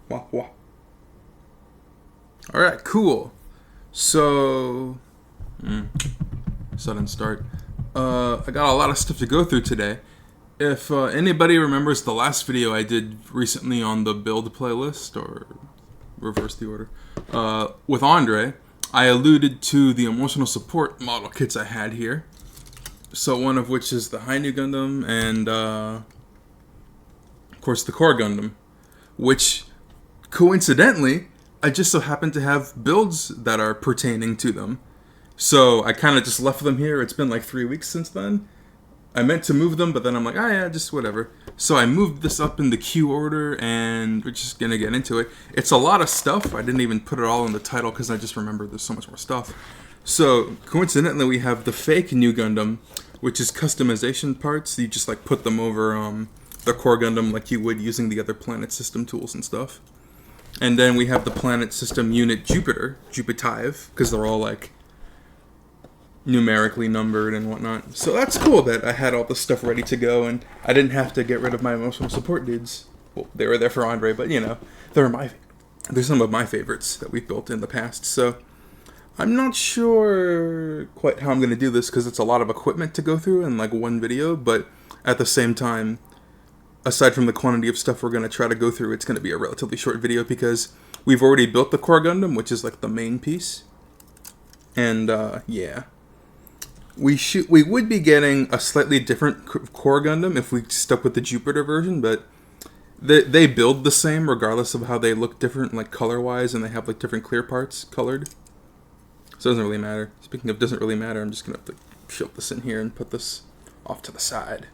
Wah, wah. Alright, cool. So, sudden start. I got a lot of stuff to go through today. If anybody remembers the last video I did recently on the build playlist, or reverse the order, with Andre, I alluded to the emotional support model kits I had here. So one of which is the High New Gundam and, of course, the Core Gundam, which, coincidentally, I just so happen to have builds that are pertaining to them. So I kind of just left them here. It's been like 3 weeks since then. I meant to move them, but then I'm like, yeah, just whatever. So I moved this up in the queue order, and we're just going to get into it. It's a lot of stuff. I didn't even put it all in the title because I just remembered there's so much more stuff. So, coincidentally, we have the fake New Gundam, which is customization parts. You just, like, put them over the Core Gundam like you would using the other Planet System tools and stuff. And then we have the Planet System unit Jupitive, because they're all, like, numerically numbered and whatnot. So that's cool that I had all this stuff ready to go, and I didn't have to get rid of my emotional support dudes. Well, they were there for Andre, but, you know, they're some of my favorites that we've built in the past. So I'm not sure quite how I'm going to do this, because it's a lot of equipment to go through in, like, one video, but at the same time, aside from the quantity of stuff we're going to try to go through, it's going to be a relatively short video, because we've already built the Core Gundam, which is, like, the main piece. And, yeah. We would be getting a slightly different Core Gundam if we stuck with the Jupitive version, but they build the same regardless of how they look different, like color-wise, and they have like different clear parts colored. So it doesn't really matter. Speaking of doesn't really matter, I'm just going to have to shove this in here and put this off to the side.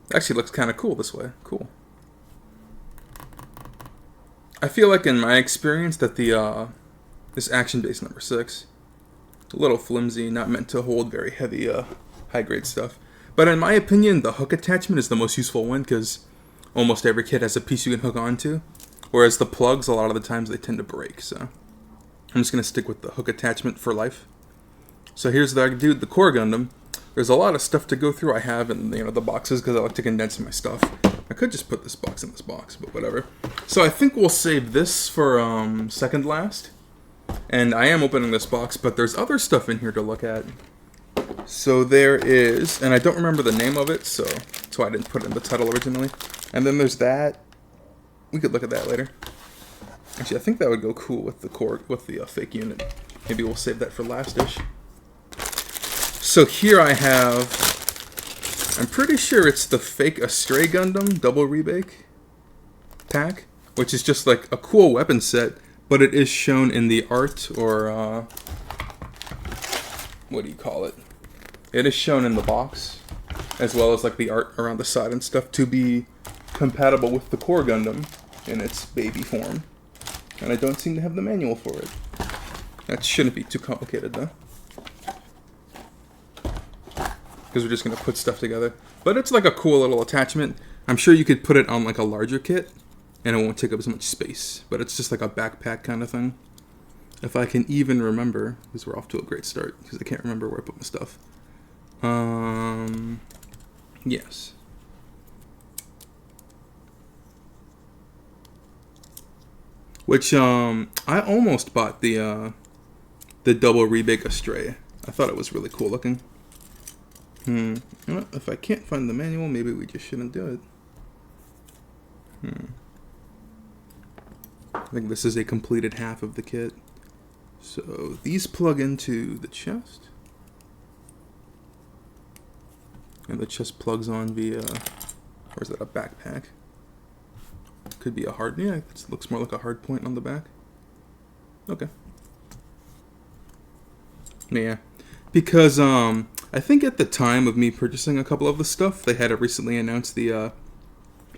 It actually looks kind of cool this way. Cool. I feel like in my experience that this action base number 6... a little flimsy, not meant to hold very heavy, high-grade stuff. But in my opinion, the hook attachment is the most useful one, because almost every kit has a piece you can hook onto. Whereas the plugs, a lot of the times, they tend to break, so I'm just going to stick with the hook attachment for life. So here's the Core Gundam. There's a lot of stuff to go through I have in, the boxes, because I like to condense my stuff. I could just put this box in this box, but whatever. So I think we'll save this for second last. And I am opening this box, but there's other stuff in here to look at. So there is, and I don't remember the name of it, so that's why I didn't put it in the title originally. And then there's that. We could look at that later. Actually, I think that would go cool with the fake unit. Maybe we'll save that for last-ish. So here I have, I'm pretty sure it's the fake Astray Gundam double Rebake pack, which is just like a cool weapon set. But it is shown in the art, or, what do you call it? It is shown in the box, as well as, like, the art around the side and stuff, to be compatible with the Core Gundam in its baby form. And I don't seem to have the manual for it. That shouldn't be too complicated, though. Because we're just going to put stuff together. But it's, like, a cool little attachment. I'm sure you could put it on, like, a larger kit, and it won't take up as much space. But it's just like a backpack kind of thing. If I can even remember, because we're off to a great start, because I can't remember where I put my stuff. Yes. Which, I almost bought the double Rebake Astray. I thought it was really cool looking. You know, if I can't find the manual, maybe we just shouldn't do it. I think this is a completed half of the kit. So these plug into the chest. And the chest plugs on via, or is that a backpack? Could be a hard, yeah, it looks more like a hard point on the back. Okay. Yeah. Because, I think at the time of me purchasing a couple of the stuff, they had recently announced the,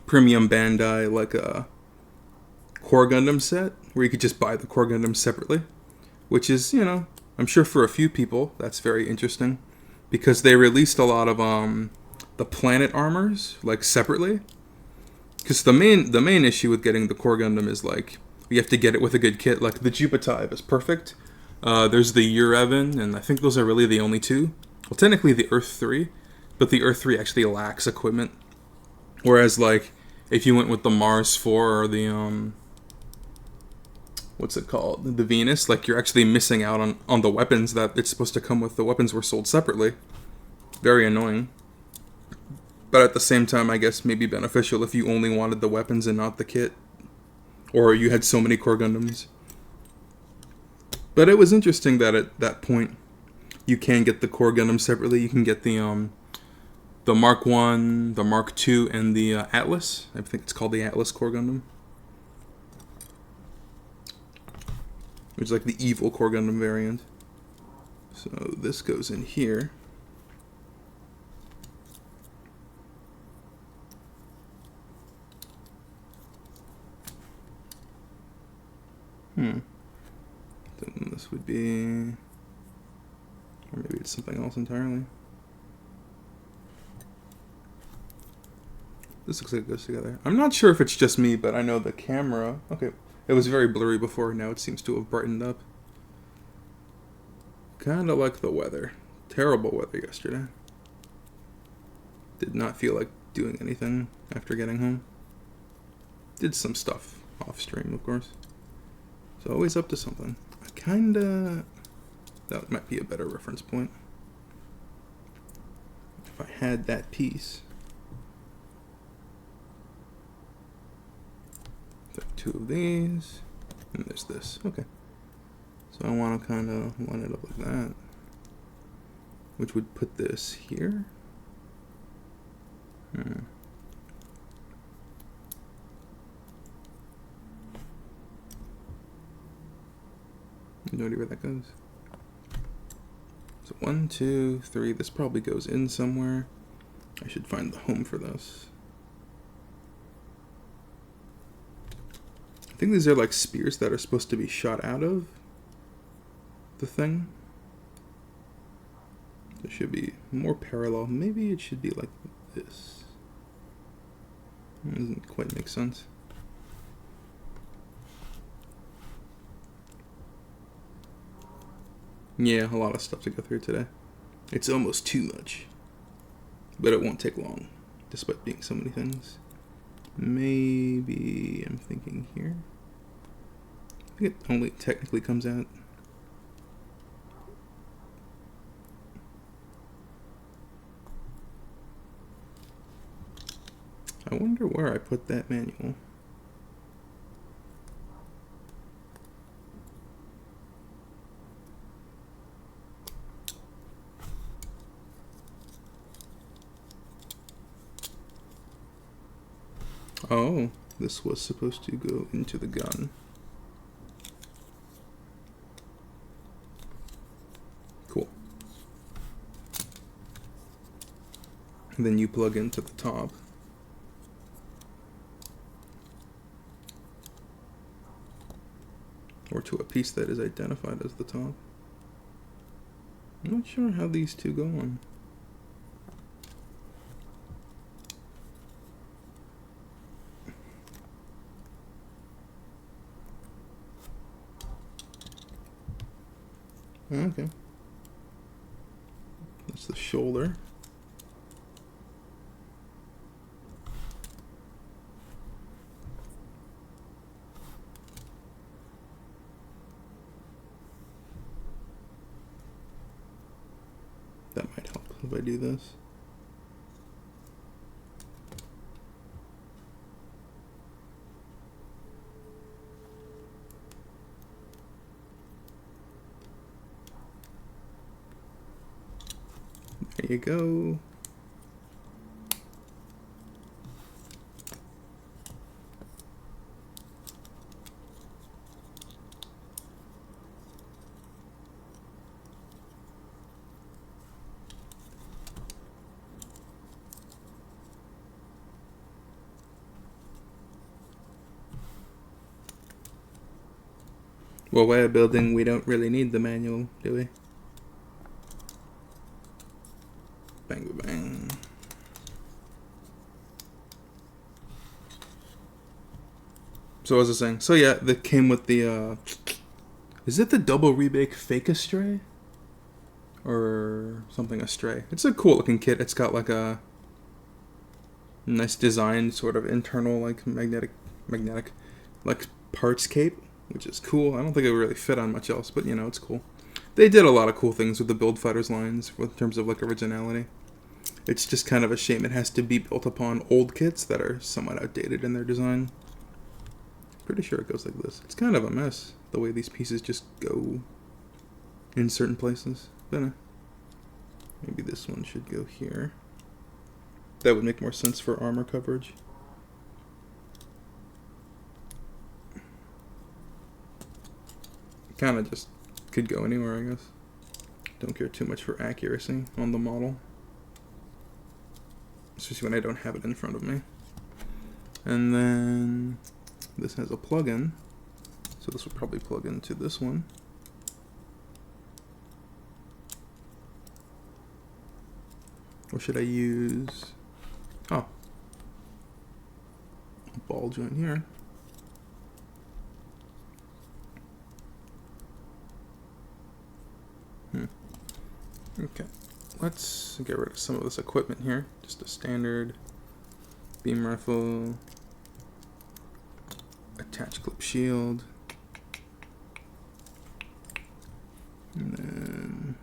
premium Bandai, like, Core Gundam set, where you could just buy the Core Gundam separately, which is, I'm sure for a few people that's very interesting, because they released a lot of the planet armors like separately. Because the main issue with getting the Core Gundam is like you have to get it with a good kit. Like the Jupitive is perfect. There's the Rebake, and I think those are really the only two. Well, technically the Earth 3, but the Earth 3 actually lacks equipment. Whereas like if you went with the Mars 4 or the what's it called? The Venus. Like, you're actually missing out on the weapons that it's supposed to come with. The weapons were sold separately. Very annoying. But at the same time, I guess maybe beneficial if you only wanted the weapons and not the kit. Or you had so many core Gundams. But it was interesting that at that point, you can get the core Gundam separately. You can get the Mark 1, the Mark 2, and the Atlas. I think it's called the Atlas core Gundam. Which is like the evil core Gundam variant. So this goes in here. Then this would be... Or maybe it's something else entirely. This looks like it goes together. I'm not sure if it's just me, but I know the camera... Okay, it was very blurry before. Now it seems to have brightened up. Kind of like the weather. Terrible weather yesterday. Did not feel like doing anything after getting home. Did some stuff off stream, of course. So always up to something. I kinda... That might be a better reference point. If I had that piece. So 2 of these. And there's this. Okay. So I want to kind of line it up like that. Which would put this here. No idea where that goes. So 1, 2, 3. This probably goes in somewhere. I should find the home for this. I think these are like spears that are supposed to be shot out of the thing. It should be more parallel. Maybe it should be like this. It doesn't quite make sense. Yeah, a lot of stuff to go through today. It's almost too much. But it won't take long, despite being so many things. Maybe I'm thinking here. I think it only technically comes out. I wonder where I put that manual. Oh, this was supposed to go into the gun. Cool. And then you plug into the top. Or to a piece that is identified as the top. I'm not sure how these two go on. Okay. That's the shoulder. That might help if I do this. There you go. Well, while building, we don't really need the manual, do we? Bang, bang, bang. So what was I saying? So yeah, that came with the, is it the double rebake fake astray? Or something astray. It's a cool looking kit. It's got like a nice design, sort of internal, like magnetic, like parts cape. which is cool. I don't think it would really fit on much else, but you know, it's cool. They did a lot of cool things with the Build Fighters lines in terms of like originality. It's just kind of a shame it has to be built upon old kits that are somewhat outdated in their design. Pretty sure it goes like this. It's kind of a mess, the way these pieces just go in certain places. But maybe this one should go here. That would make more sense for armor coverage. Kind of just could go anywhere, I guess. Don't care too much for accuracy on the model, especially when I don't have it in front of me. And then this has a plug-in, so this will probably plug into this one. Or should I use, oh, a ball joint here. Okay, let's get rid of some of this equipment here. Just a standard beam rifle, attach clip shield, and then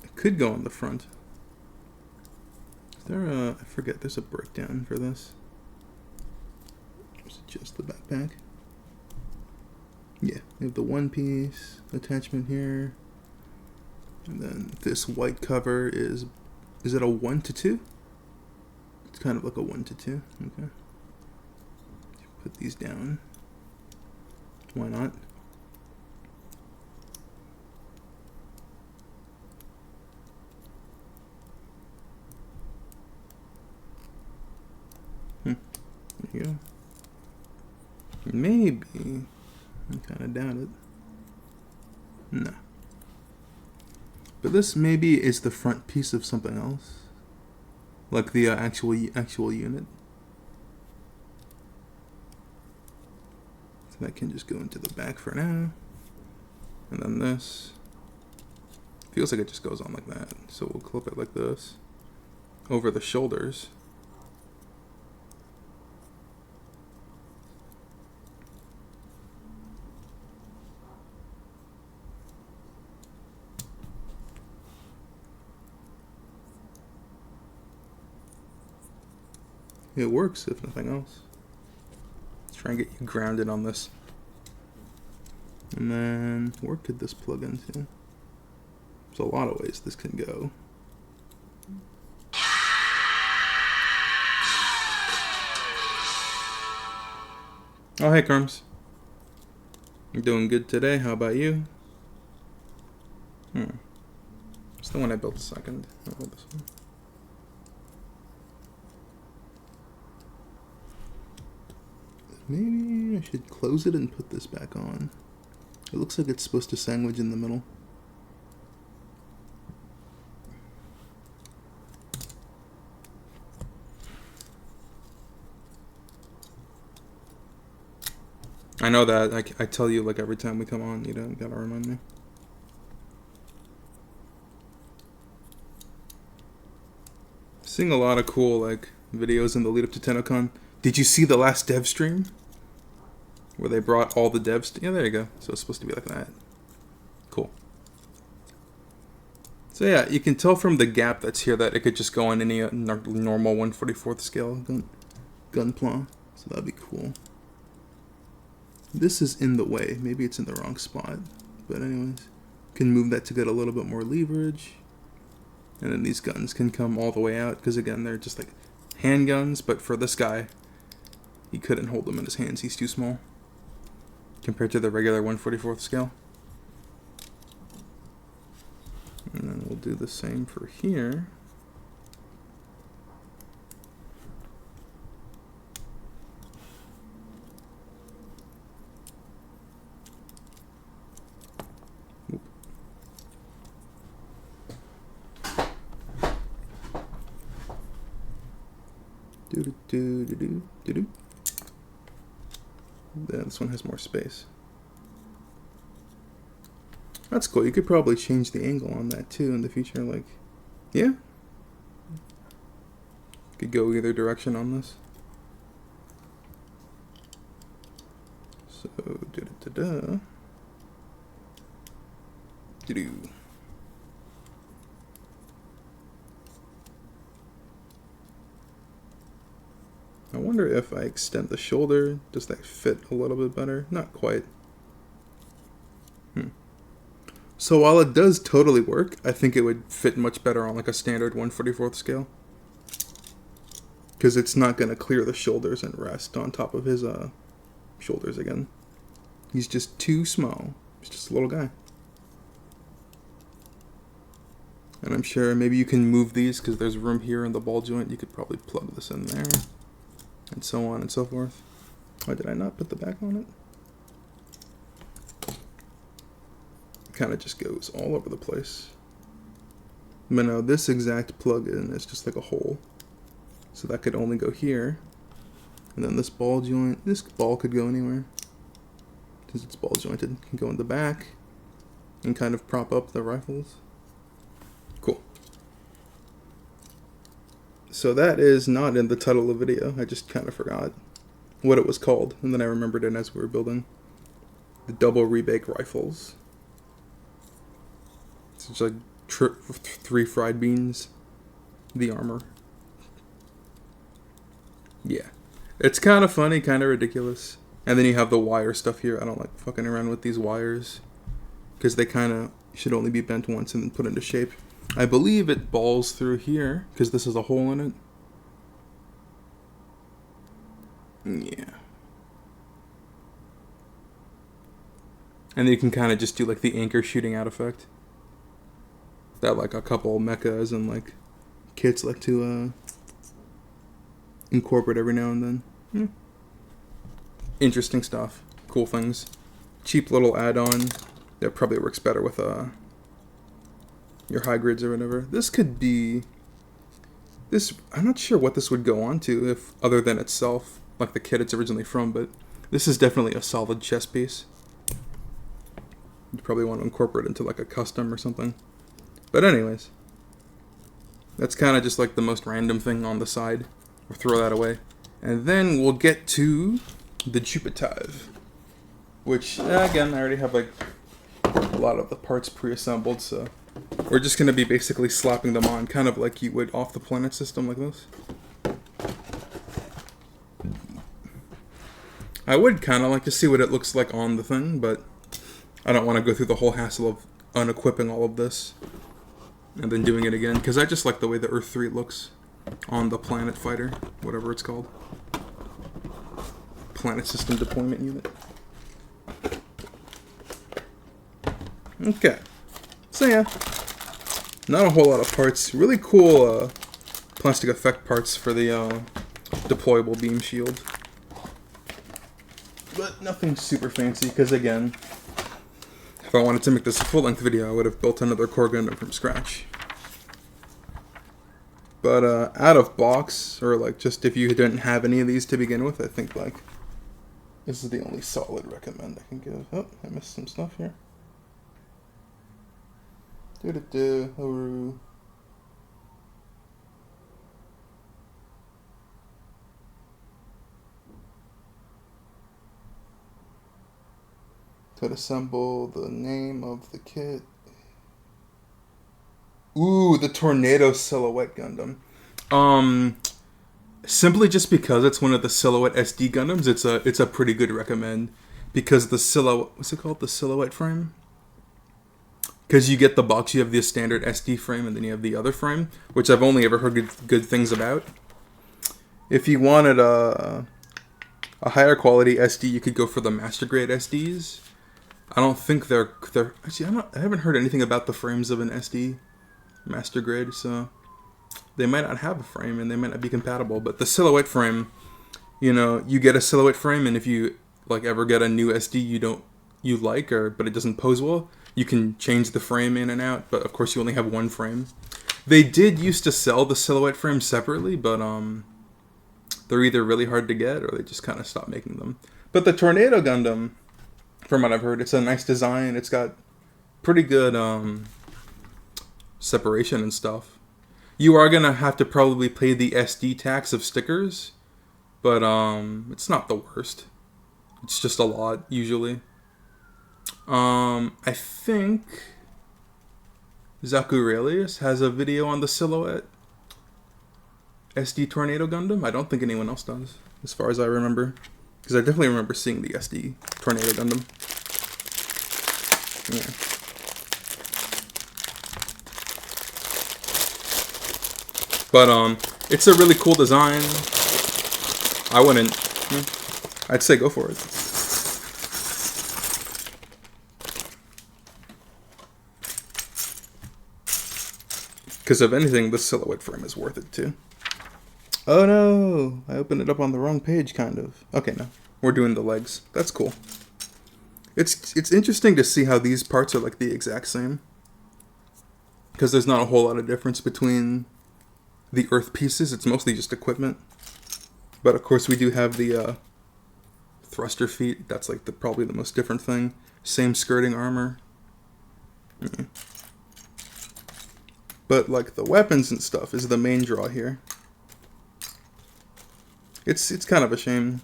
it could go on the front. Is there a, I forget, there's a breakdown for this. Just adjust the backpack. Yeah, we have the one piece attachment here. And then this white cover is it a 1 to 2? It's kind of like a 1 to 2. Okay. Put these down. Why not? There you go. Maybe. I kind of doubt it. No. But this maybe is the front piece of something else, like the actual unit. So that can just go into the back for now, and then this feels like it just goes on like that. So we'll clip it like this over the shoulders. It works, if nothing else. Let's try and get you grounded on this. And then, where could this plug into? There's a lot of ways this can go. Oh, hey, Kerms. I'm doing good today. How about you? It's the one I built second. How about this one? Maybe I should close it and put this back on. It looks like it's supposed to sandwich in the middle. I know that. I tell you like every time we come on, you don't gotta remind me. Seeing a lot of cool like videos in the lead up to TennoCon. Did you see the last dev stream? Where they brought all the devs? Yeah, there you go. So it's supposed to be like that. Cool. So yeah, you can tell from the gap that's here that it could just go on any normal 1/44th scale gunpla. So that'd be cool. This is in the way. Maybe it's in the wrong spot. But anyways, can move that to get a little bit more leverage. And then these guns can come all the way out. Because again, they're just like handguns. But for this guy, he couldn't hold them in his hands. He's too small compared to the regular 1/44th scale. And then we'll do the same for here. Yeah, this one has more space. That's cool. You could probably change the angle on that too in the future. Like, yeah. Could go either direction on this. So, da-da-da-da. Do-do. I wonder if I extend the shoulder, does that fit a little bit better? Not quite. So while it does totally work, I think it would fit much better on like a standard 1/44 scale. Because it's not going to clear the shoulders and rest on top of his shoulders again. He's just too small. He's just a little guy. And I'm sure maybe you can move these because there's room here in the ball joint. You could probably plug this in there. And so on and so forth. Why did I not put the back on it? It kind of just goes all over the place. But no, this exact plug-in is just like a hole. So that could only go here. And then this ball joint, this ball could go anywhere. Since it's ball jointed, it can go in the back and kind of prop up the rifles. Cool. So that is not in the title of the video. I just kind of forgot what it was called. And then I remembered it as we were building the double rebake rifles. It's just like 3 fried beans. The armor. Yeah. It's kind of funny, kind of ridiculous. And then you have the wire stuff here. I don't like fucking around with these wires. Because they kind of should only be bent once and then put into shape. I believe it balls through here. Because this is a hole in it. Yeah. And then you can kind of just do like the anchor shooting out effect. That like a couple mechas and like kits like to incorporate every now and then. Interesting stuff. Cool things. Cheap little add-on that probably works better with your high grids or whatever. This could be... This, I'm not sure what this would go on to if other than itself, like the kit it's originally from, but this is definitely a solid chest piece. You'd probably want to incorporate it into like a custom or something. But anyways, that's kind of just like the most random thing on the side. We'll throw that away. And then we'll get to the Jupitive. Which, again, I already have like a lot of the parts pre-assembled, so we're just going to be basically slapping them on, kind of like you would off the planet system like this. I would kind of like to see what it looks like on the thing, but I don't want to go through the whole hassle of unequipping all of this and then doing it again, because I just like the way the Earth 3 looks on the Planet Fighter, whatever it's called. Planet System Deployment Unit. Okay. So yeah, not a whole lot of parts. Really cool plastic effect parts for the deployable beam shield. But nothing super fancy, because again, if I wanted to make this a full-length video, I would have built another core Gundam from scratch. But out of box, or like just if you didn't have any of these to begin with, I think like this is the only solid recommend I can give. Oh, I missed some stuff here. Could assemble the name of the kit. Ooh, the Tornado Silhouette Gundam. Simply just because it's one of the Silhouette SD Gundams, it's a pretty good recommend. Because the silhouette, what's it called? The Silhouette frame? Because you get the box, you have the standard SD frame, and then you have the other frame, which I've only ever heard good things about. If you wanted a higher quality SD, you could go for the master grade SDs. I don't think they're actually, I haven't heard anything about the frames of an SD master grade, so they might not have a frame and they might not be compatible. But the Silhouette frame, you know, you get a Silhouette frame, and if you like ever get a new SD you like, but it doesn't pose well, you can change the frame in and out. But of course, you only have one frame. They did used to sell the Silhouette frame separately, but they're either really hard to get or they just kind of stopped making them. But the Tornado Gundam, from what I've heard, it's a nice design. It's got pretty good separation and stuff. You are gonna have to probably pay the SD tax of stickers, but it's not the worst. It's just a lot, usually. I think Zakurelius has a video on the Silhouette SD Tornado Gundam. I don't think anyone else does, as far as I remember. Because I definitely remember seeing the SD Tornado Gundam. Yeah. But, it's a really cool design. I wouldn't... I'd say go for it. Because if anything, the Silhouette frame is worth it too. Oh no! I opened it up on the wrong page, kind of. Okay, no. We're doing the legs. That's cool. It's interesting to see how these parts are like the exact same. Because there's not a whole lot of difference between the Earth pieces. It's mostly just equipment. But of course we do have the thruster feet. That's like probably the most different thing. Same skirting armor. Yeah. But like the weapons and stuff is the main draw here. It's kind of a shame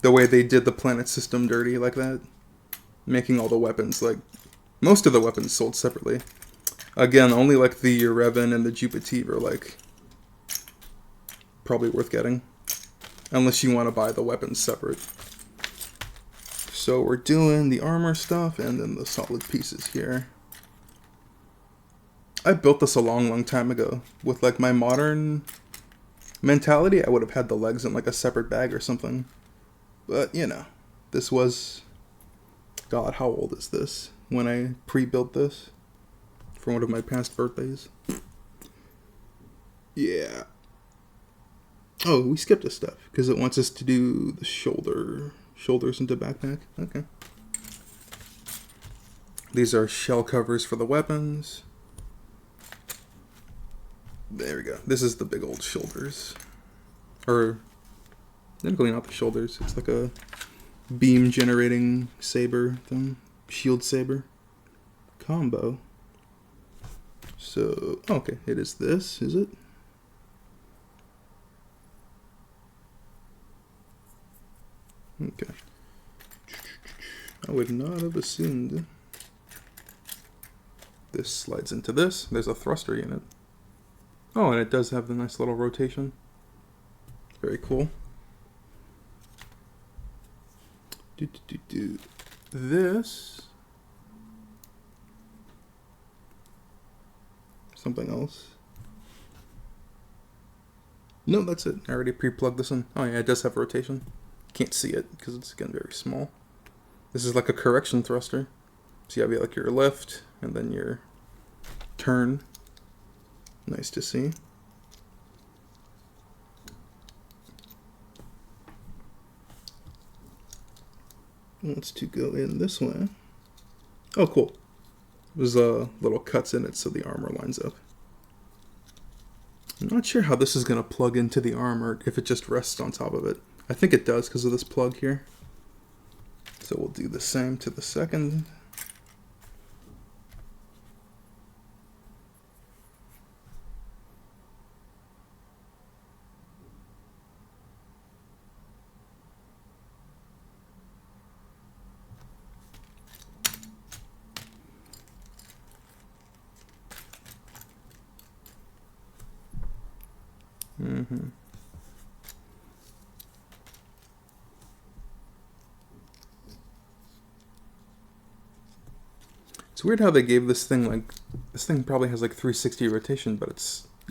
the way they did the planet system dirty like that, making all the weapons like most of the weapons sold separately. Again, only like the Revan and the Jupitive are like probably worth getting, unless you want to buy the weapons separate. So we're doing the armor stuff and then the solid pieces here. I built this a long time ago. With like my modern mentality, I would have had the legs in like a separate bag or something. But, you know, this was... God, how old is this? When I pre-built this for one of my past birthdays. Yeah. Oh, we skipped a step because it wants us to do the shoulders into backpack. Okay. These are shell covers for the weapons. There we go. This is the big old shoulders. Or, technically not the shoulders. It's like a beam generating saber thing. Shield saber. Combo. So, okay. It is this, is it? Okay. I would not have assumed this slides into this. There's a thruster unit. Oh, and it does have the nice little rotation. Very cool. This. Something else. No, that's it. I already pre-plugged this in. Oh yeah, it does have rotation. Can't see it because it's again very small. This is like a correction thruster. So you have like your lift and then your turn. Nice to see. Wants to go in this way. Oh, cool. There's little cuts in it so the armor lines up. I'm not sure how this is going to plug into the armor, if it just rests on top of it. I think it does because of this plug here. So we'll do the same to the second. It's weird how they gave this thing like, this thing probably has like 360 rotation, but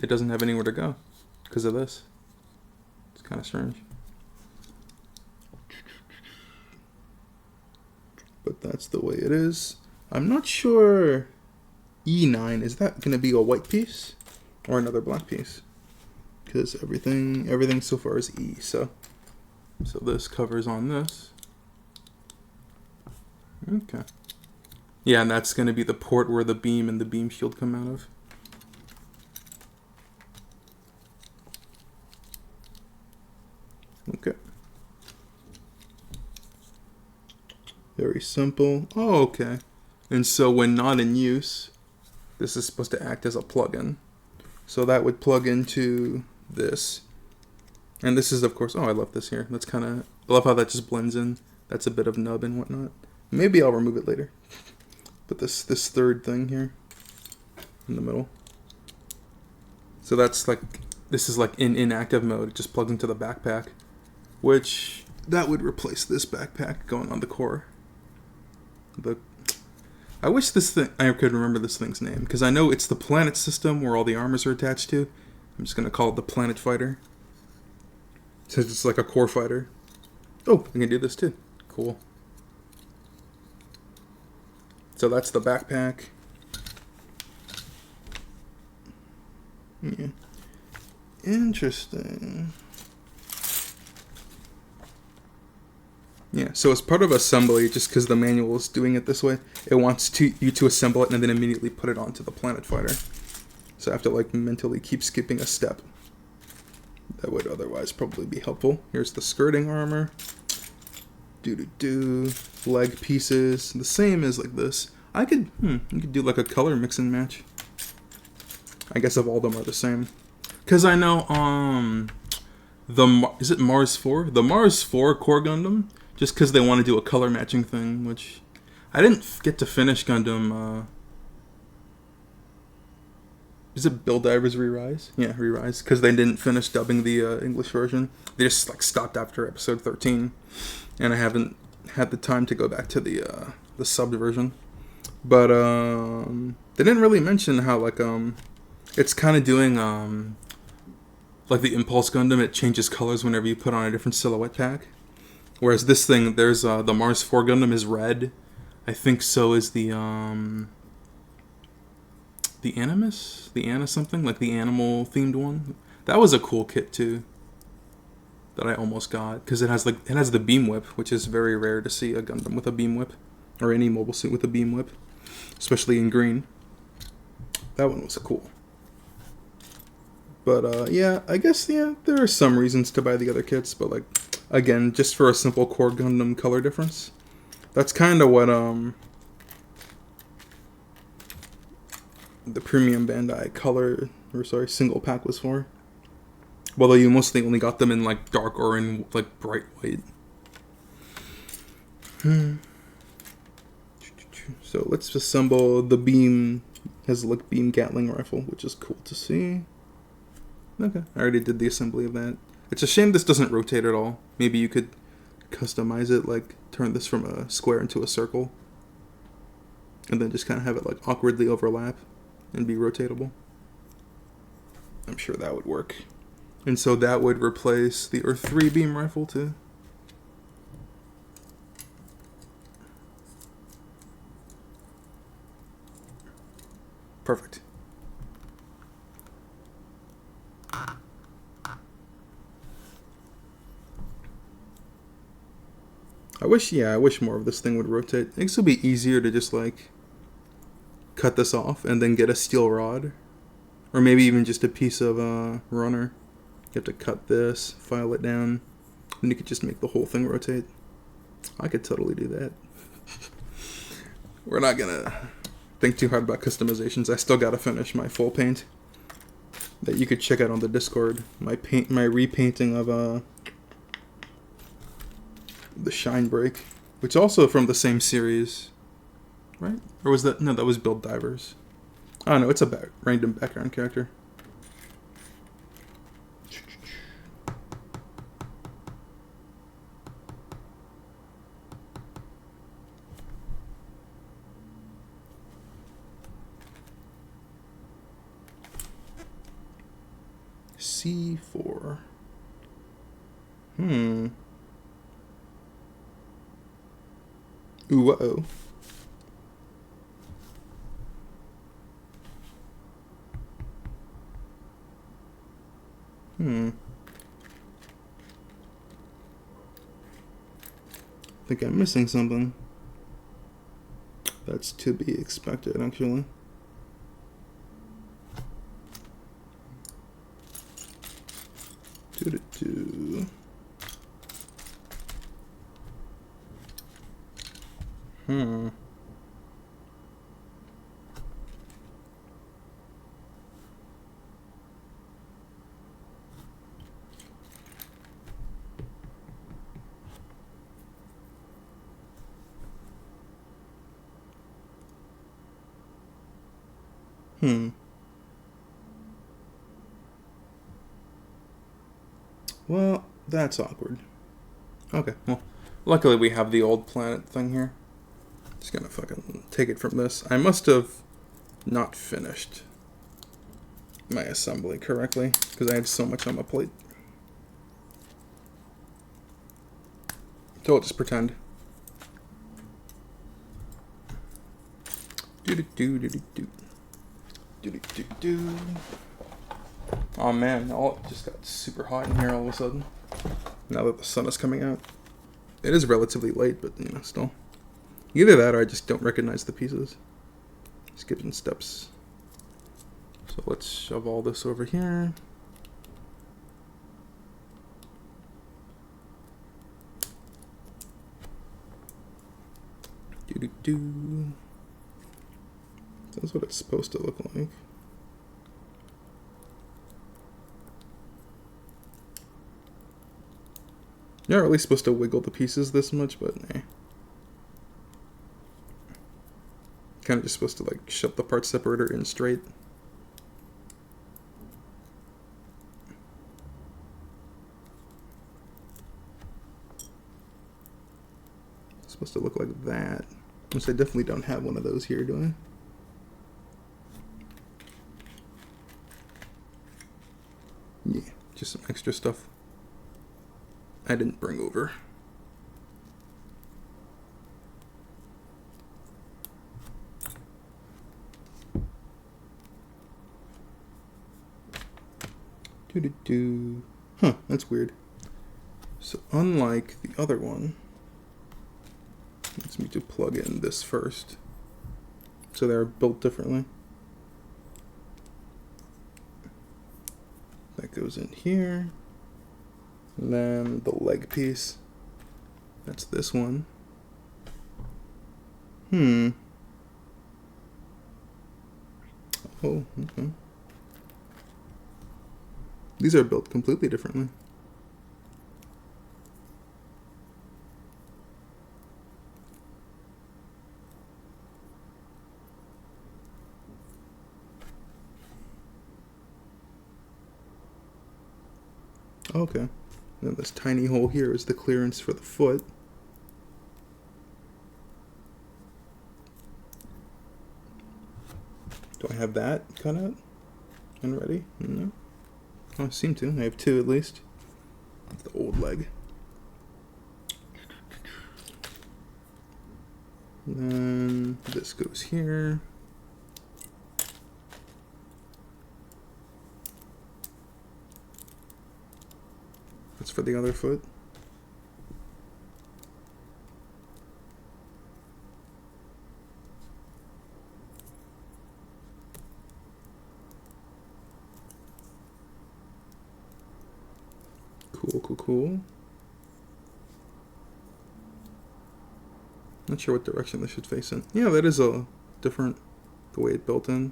it doesn't have anywhere to go because of this. It's kind of strange. But that's the way it is. I'm not sure E9, is that going to be a white piece or another black piece? Because everything so far is E, so this covers on this. Okay. Yeah, and that's going to be the port where the beam and the beam shield come out of. Okay. Very simple. Oh, okay. And so when not in use, this is supposed to act as a plug-in. So that would plug into this. And this is, of course, oh, I love this here. That's kind of, I love how that just blends in. That's a bit of nub and whatnot. Maybe I'll remove it later. But this third thing here in the middle. So that's like, this is like in inactive mode. It just plugs into the backpack, which that would replace this backpack going on the core. I wish I could remember this thing's name, because I know it's the planet system where all the armors are attached to. I'm just gonna call it the Planet Fighter, since it's like a core fighter. Oh, I can do this too. Cool. So that's the backpack. Yeah. Interesting. Yeah, so as part of assembly, just because the manual is doing it this way, it wants you to assemble it and then immediately put it onto the Planet Fighter. So I have to like mentally keep skipping a step. That would otherwise probably be helpful. Here's the skirting armor. Leg pieces. The same as like this. You could do like a color mix and match. I guess if all of them are the same. Because I know, is it Mars 4? The Mars 4 Core Gundam, just because they want to do a color matching thing, which I didn't get to finish Gundam, is it Build Divers Re-Rise? Yeah, Re-Rise, because they didn't finish dubbing the English version. They just like stopped after episode 13, and I haven't had the time to go back to the subbed version. But they didn't really mention how like it's kind of doing like the Impulse Gundam, it changes colors whenever you put on a different silhouette pack. Whereas this thing, there's the Mars 4 Gundam is red. I think so is the Animus? The Anna something? Like the animal themed one. That was a cool kit too. That I almost got. Because it has the beam whip, which is very rare to see a Gundam with a beam whip. Or any mobile suit with a beam whip. Especially in green. That one was cool. But yeah, I guess there are some reasons to buy the other kits, but like, again, just for a simple Core Gundam color difference. That's kind of what the premium Bandai single pack was for. Although you mostly only got them in like dark or in like bright white. So let's assemble the beam. Has like beam Gatling rifle, which is cool to see. Okay, I already did the assembly of that. It's a shame this doesn't rotate at all. Maybe you could customize it, like turn this from a square into a circle. And then just kind of have it like awkwardly overlap and be rotatable. I'm sure that would work. And so that would replace the Earth 3 beam rifle too. Perfect. I wish more of this thing would rotate. I think it would be easier to just like cut this off and then get a steel rod. Or maybe even just a piece of runner. You have to cut this, file it down, and you could just make the whole thing rotate. I could totally do that. We're not gonna think too hard about customizations. I still gotta finish my full paint that you could check out on the Discord. My repainting of the Shine Break, which also from the same series, right? Or was that, no, that was Build Divers. I don't know, it's a random background character. C4. Ooh, uh-oh. I think I'm missing something. That's to be expected, actually. Well, that's awkward. Okay, well, luckily we have the old planet thing here. Just gonna fucking take it from this. I must have not finished my assembly correctly because I had so much on my plate. So I'll just pretend. Oh man, it just got super hot in here all of a sudden. Now that the sun is coming out. It is relatively late, but you know, still. Either that or I just don't recognize the pieces. Skipping steps. So let's shove all this over here. That's what it's supposed to look like. You're not really supposed to wiggle the pieces this much, but eh. Kind of just supposed to like shove the part separator in straight. It's supposed to look like that. Which I definitely don't have one of those here, do I? Yeah, just some extra stuff I didn't bring over. Huh, that's weird. So unlike the other one, it wants me to plug in this first. So they're built differently. That goes in here. And then the leg piece. That's this one. Oh, okay. These are built completely differently. Okay. And then this tiny hole here is the clearance for the foot. Do I have that cut out and ready? No. Oh, I seem to. I have two at least. That's the old leg. And then this goes here. That's for the other foot. Cool. Not sure what direction this should face in. Yeah, that is a different, the way it built in.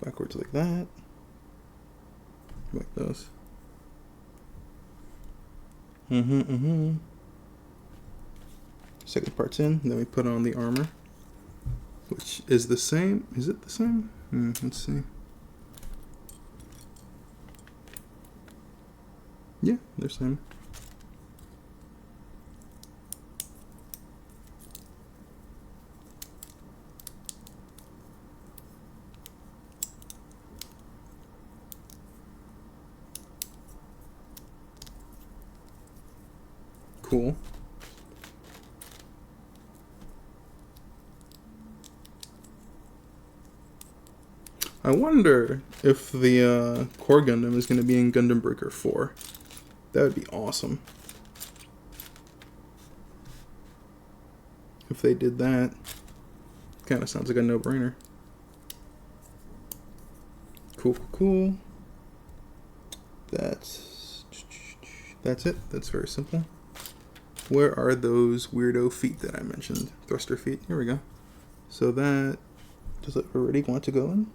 Backwards like that. Like this. Second part's in, then we put on the armor. Which is the same. Is it the same? Let's see. Yeah, they're same. Cool. I wonder if the core Gundam is going to be in Gundam Breaker 4. That would be awesome. If they did that. Kind of sounds like a no-brainer. Cool. That's it. That's very simple. Where are those weirdo feet that I mentioned? Thruster feet. Here we go. So that... Does it already want to go in?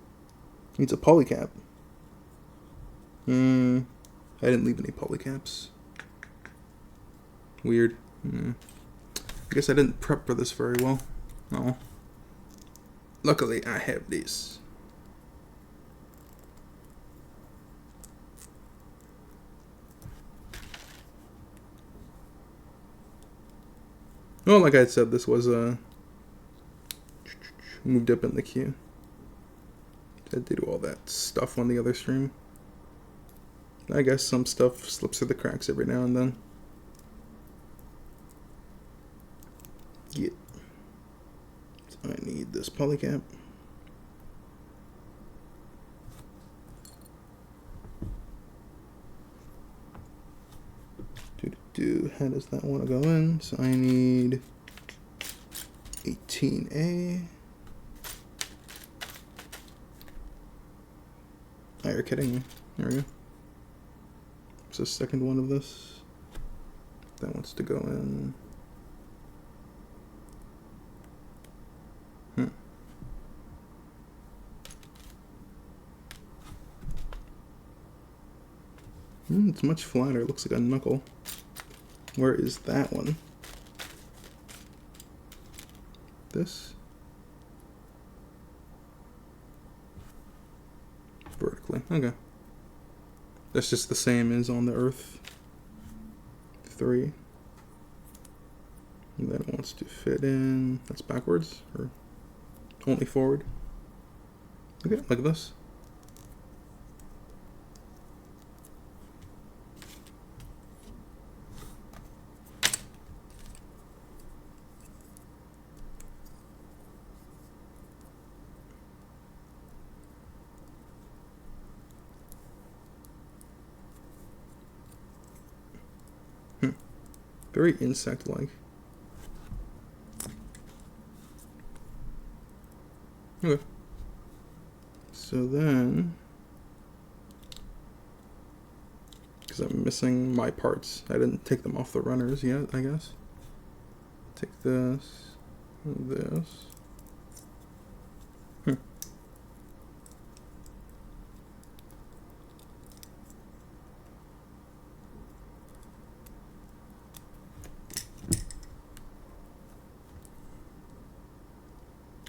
Needs a polycap. I didn't leave any polycaps. Weird. I guess I didn't prep for this very well. Oh. Luckily, I have this. Well, like I said, this was moved up in the queue. I did all that stuff on the other stream. I guess some stuff slips through the cracks every now and then. Yeah. So I need this polycap. How does that want to go in? So I need 18A. Oh, you're kidding me. There we go. It's the second one of this. That wants to go in. It's much flatter. It looks like a knuckle. Where is that one? This? Vertically. Okay. That's just the same as on the Earth 3. And then it wants to fit in. That's backwards? Or only forward? Okay, like this. Very insect-like. Okay. So then, because I'm missing my parts, I didn't take them off the runners yet, I guess. Take this, this.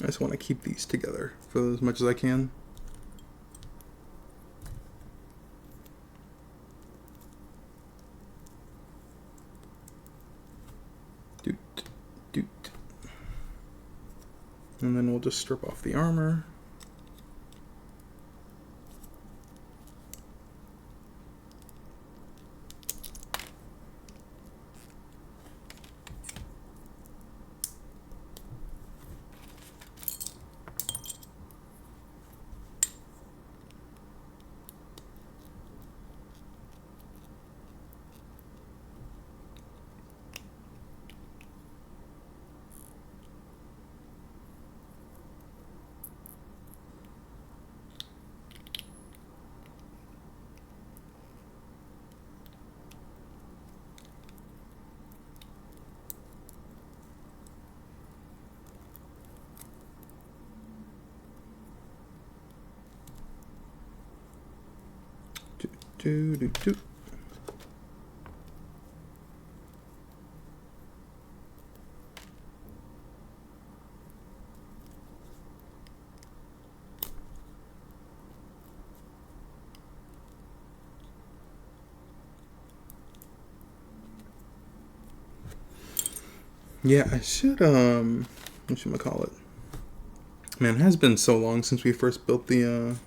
I just want to keep these together for as much as I can. Doot, doot. And then we'll just strip off the armor. Do, do, do. Yeah, I should, what should I call it? Man, it has been so long since we first built the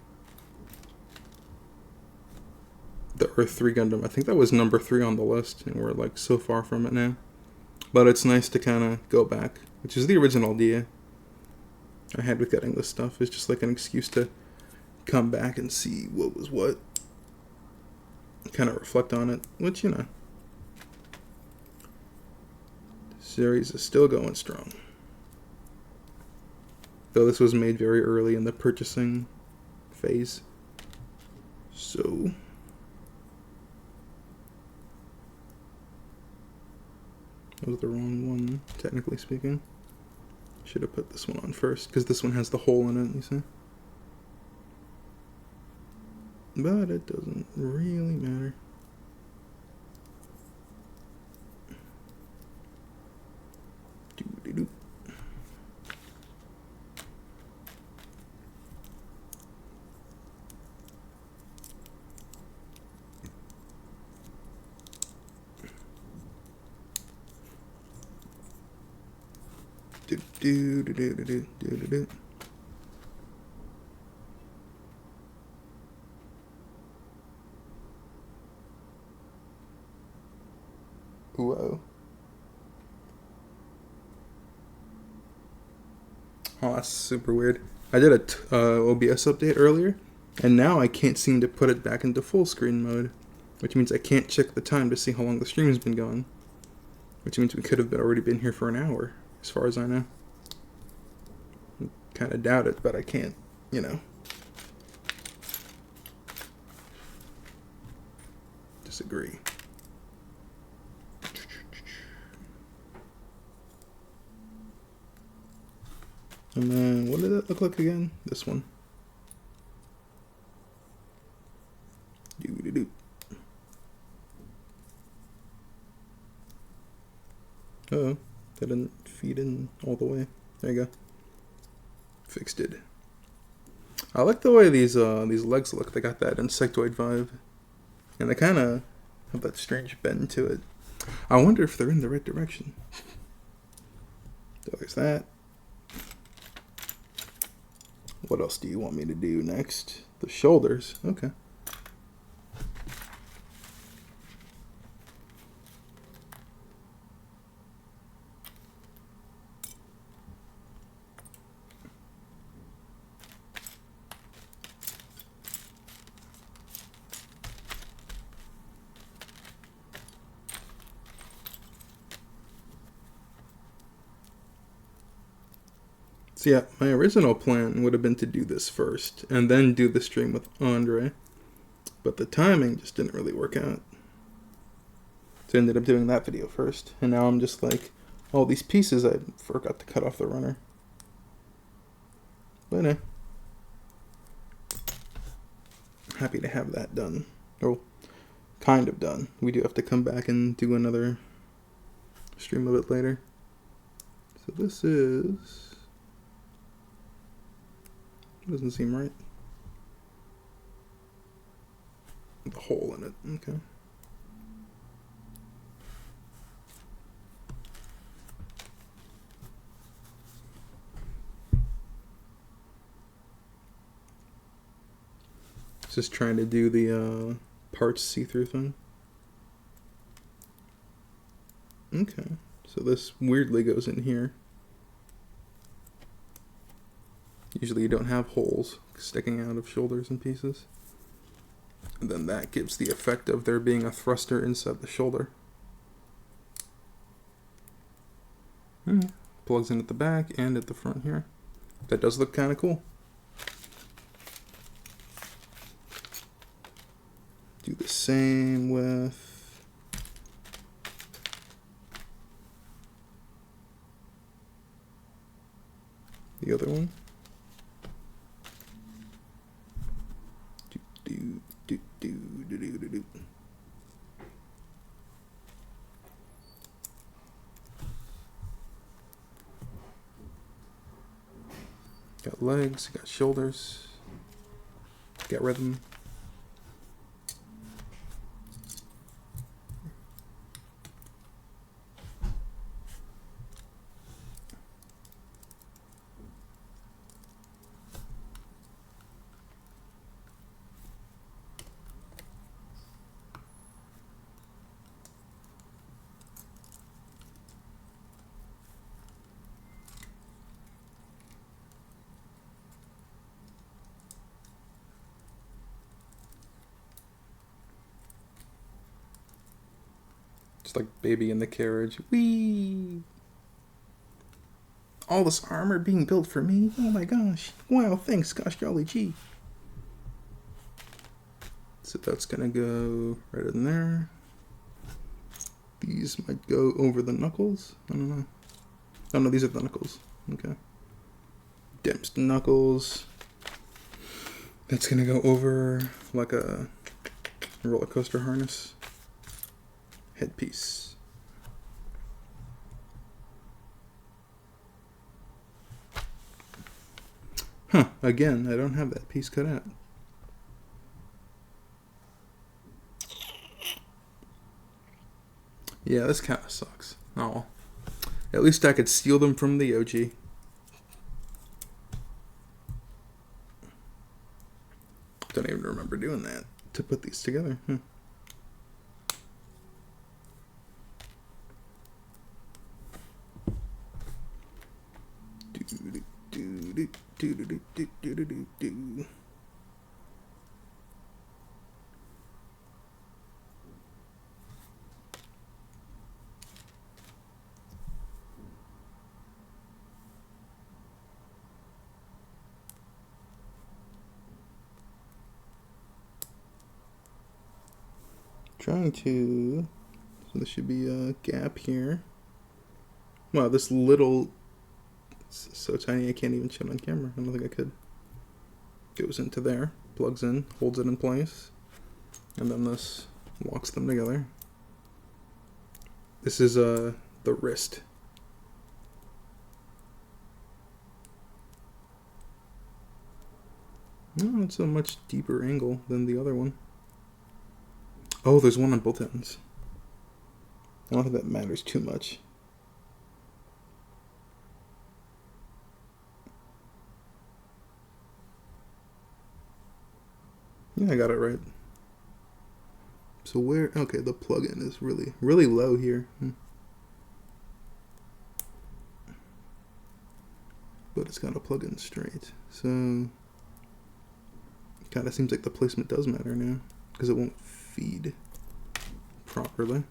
Earth 3 Gundam. I think that was number 3 on the list, and we're like so far from it now. But it's nice to kind of go back, which is the original idea I had with getting this stuff. It's just like an excuse to come back and see what was what. Kind of reflect on it, which, you know. The series is still going strong. Though this was made very early in the purchasing phase. So... that was the wrong one, technically speaking. Should have put this one on first, because this one has the hole in it, you see? But it doesn't really matter. Do do do do do do do do do. Whoa. Oh, that's super weird. I did a OBS update earlier, and now I can't seem to put it back into full screen mode, which means I can't check the time to see how long the stream's been going, which means we could have already been here for an hour, as far as I know. Kind of doubt it, but I can't, you know. Disagree. And then, what did that look like again? This one. Doo-doo-doo. Oh, that didn't feed in all the way. There you go. Fixed it. I like the way these legs look. They got that insectoid vibe, and they kind of have that strange bend to it. I wonder if they're in the right direction. So there's that. What else do you want me to do next? The shoulders. Okay. So yeah, my original plan would have been to do this first, and then do the stream with Andre, but the timing just didn't really work out. So I ended up doing that video first, and now I'm just like, all these pieces I forgot to cut off the runner. But happy to have that done. Or kind of done. We do have to come back and do another stream of it later. So this is... doesn't seem right. The hole in it. Okay. Just trying to do the parts see-through thing. Okay. So this weirdly goes in here. Usually you don't have holes sticking out of shoulders and pieces. And then that gives the effect of there being a thruster inside the shoulder. Plugs in at the back and at the front here. That does look kind of cool. Do the same with the other one. Do. Got legs, got shoulders, got rhythm. Just like baby in the carriage. Whee! All this armor being built for me? Oh my gosh. Wow, thanks, gosh golly gee. So that's gonna go right in there. These might go over the knuckles. I don't know. Oh no, these are the knuckles. Okay. Dimps knuckles. That's gonna go over like a roller coaster harness. Headpiece. Huh, again, I don't have that piece cut out. Yeah, this kind of sucks. Oh, At least I could steal them from the OG. Don't even remember doing that to put these together. Trying to, so there should be a gap here. Wow, this little, it's so tiny I can't even show it on camera. I don't think I could. Goes into there, plugs in, holds it in place, and then this locks them together. This is the wrist. No, it's a much deeper angle than the other one. Oh, there's one on both ends. I don't think that matters too much. Yeah, I got it right. So where, okay, the plug-in is really low here. But it's got to plug in straight. So, it kind of seems like the placement does matter now, because it won't feed properly.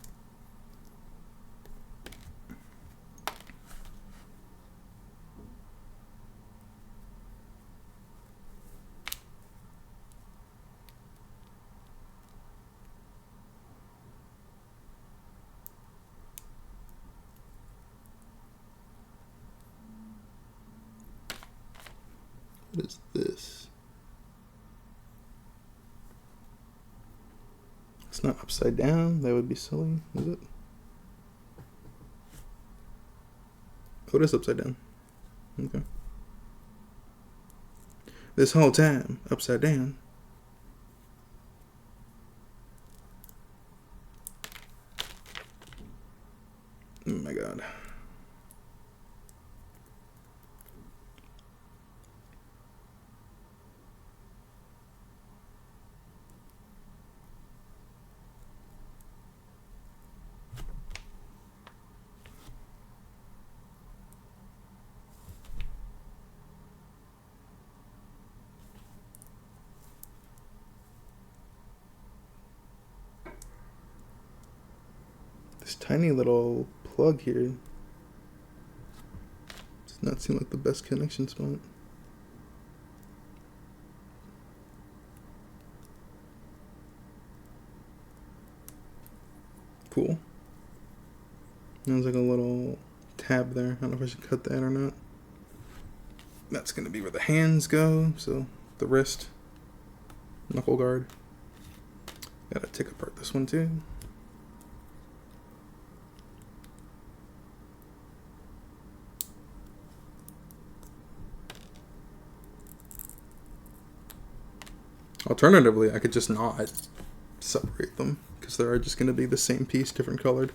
What is this? It's not upside down. That would be silly, is it? Oh, it is upside down. Okay. This whole time, upside down. Oh my god. This tiny little plug here does not seem like the best connection spot. Cool. There's like a little tab there. I don't know if I should cut that or not. That's going to be where the hands go, so the wrist, knuckle guard. Gotta take apart this one too. Alternatively, I could just not separate them, because they're just going to be the same piece, different colored.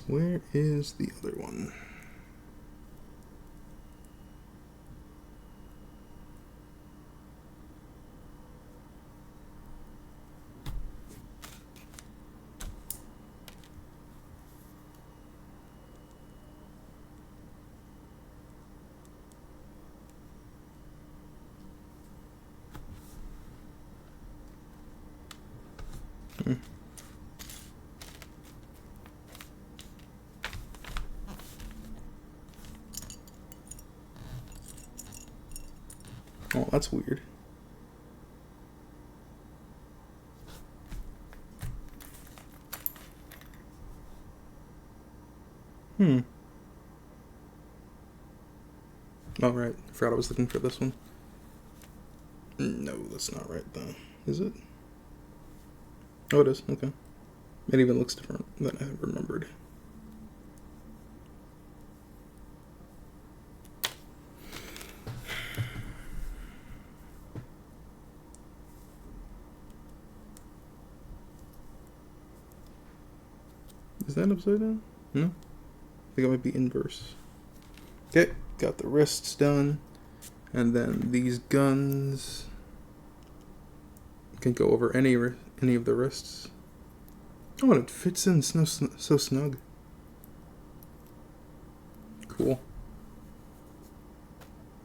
Where is the other one? Oh, that's weird. Oh, right. I forgot I was looking for this one. No, that's not right though. Is it? Oh, it is. Okay. It even looks different than I remembered. Is that upside down? No? I think it might be inverse. Okay, got the wrists done. And then these guns can go over any of the wrists. Oh, and it fits in so snug. Cool.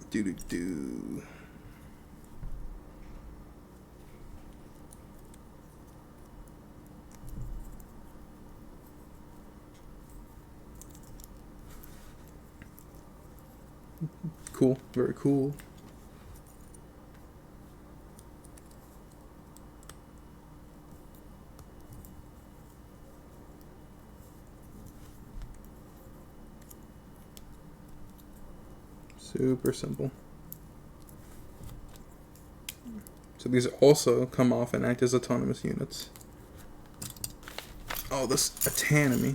Do. Cool. Very cool. Super simple. So these also come off and act as autonomous units. Oh, this autonomy.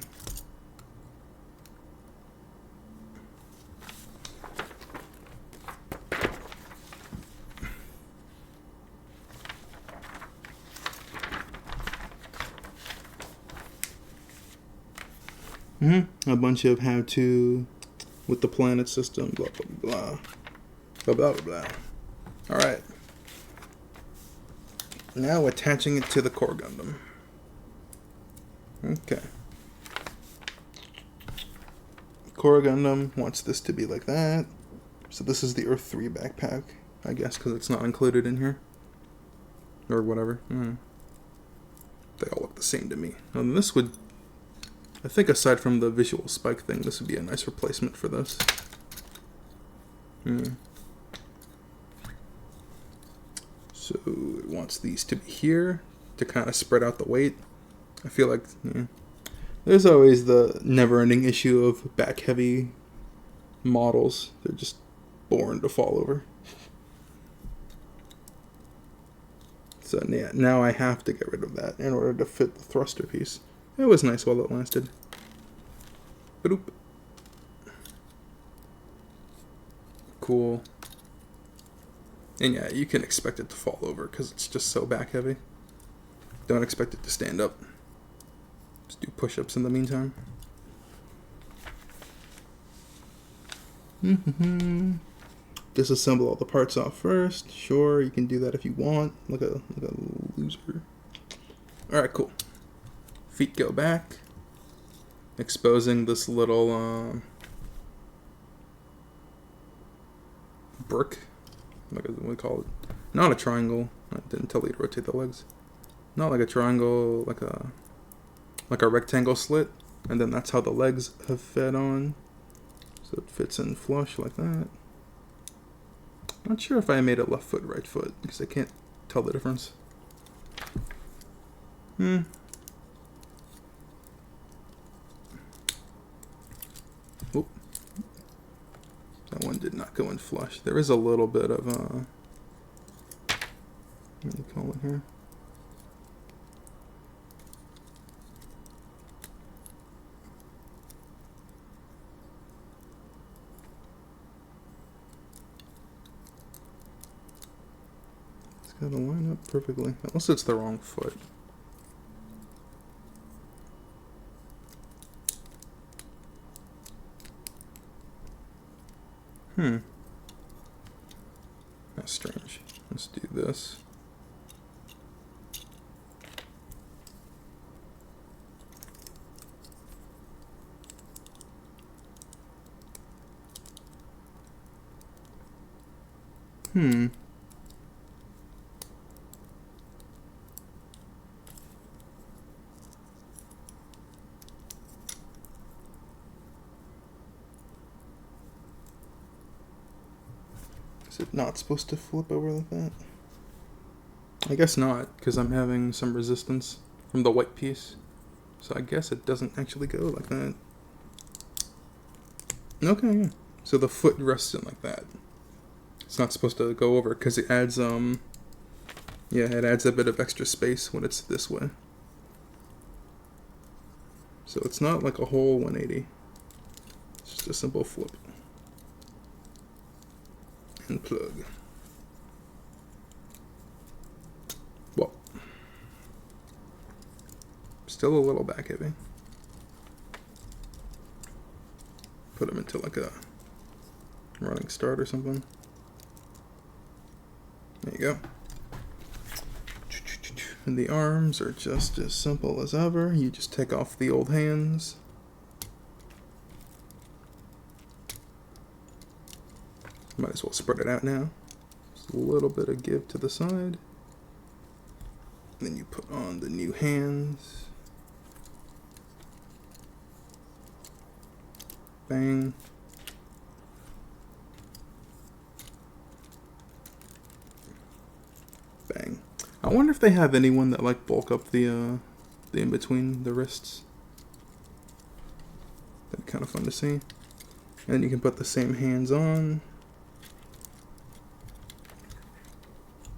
A bunch of how to with the planet system, blah blah blah. Blah blah blah blah. Alright. Now attaching it to the core Gundam. Okay. Core Gundam wants this to be like that. So this is the Earth 3 backpack, I guess, because it's not included in here. Or whatever. They all look the same to me. And this would, I think aside from the visual spike thing, this would be a nice replacement for this. So it wants these to be here to kind of spread out the weight. I feel like there's always the never-ending issue of back-heavy models. They're just born to fall over. So yeah, now I have to get rid of that in order to fit the thruster piece. It was nice while it lasted. Boop. Cool. And yeah, you can expect it to fall over because it's just so back heavy. Don't expect it to stand up. Just do push-ups in the meantime. Disassemble all the parts off first. Sure, you can do that if you want. Like a loser. Alright, cool. Feet go back. Exposing this little brick. Like what do we call it? Not a triangle. I didn't tell you to rotate the legs. Not like a triangle, like a rectangle slit. And then that's how the legs have fed on. So it fits in flush like that. Not sure if I made it left foot, right foot, because I can't tell the difference. Oop. That one did not go in flush. There is a little bit of what do you call it here? It's got to line up perfectly, unless it's the wrong foot. That's strange. Let's do this. Is it not supposed to flip over like that? I guess not, because I'm having some resistance from the white piece. So I guess it doesn't actually go like that. Okay, yeah. So the foot rests in like that. It's not supposed to go over because it adds yeah, it adds a bit of extra space when it's this way. So it's not like a whole 180. It's just a simple flip and plug. Well, still a little back heavy. Put them into like a running start or something. There you go. And the arms are just as simple as ever. You just take off the old hands. Might as well spread it out now. Just a little bit of give to the side. Then you put on the new hands. Bang. Bang. I wonder if they have anyone that like bulk up the in between the wrists. That'd be kind of fun to see. And you can put the same hands on.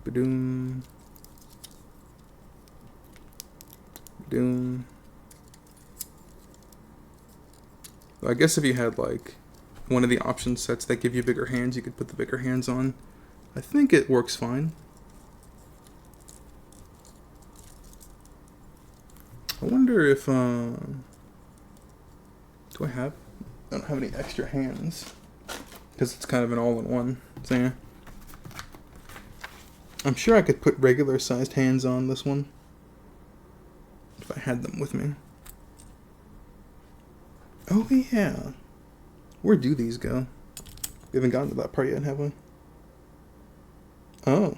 Ba-doom. Ba-doom. I guess if you had like one of the option sets that give you bigger hands, you could put the bigger hands on. I think it works fine. I wonder if do I don't have any extra hands because it's kind of an all-in-one thing. I'm sure I could put regular sized hands on this one if I had them with me. Oh yeah, where do these go? We haven't gotten to that part yet, have we? Oh.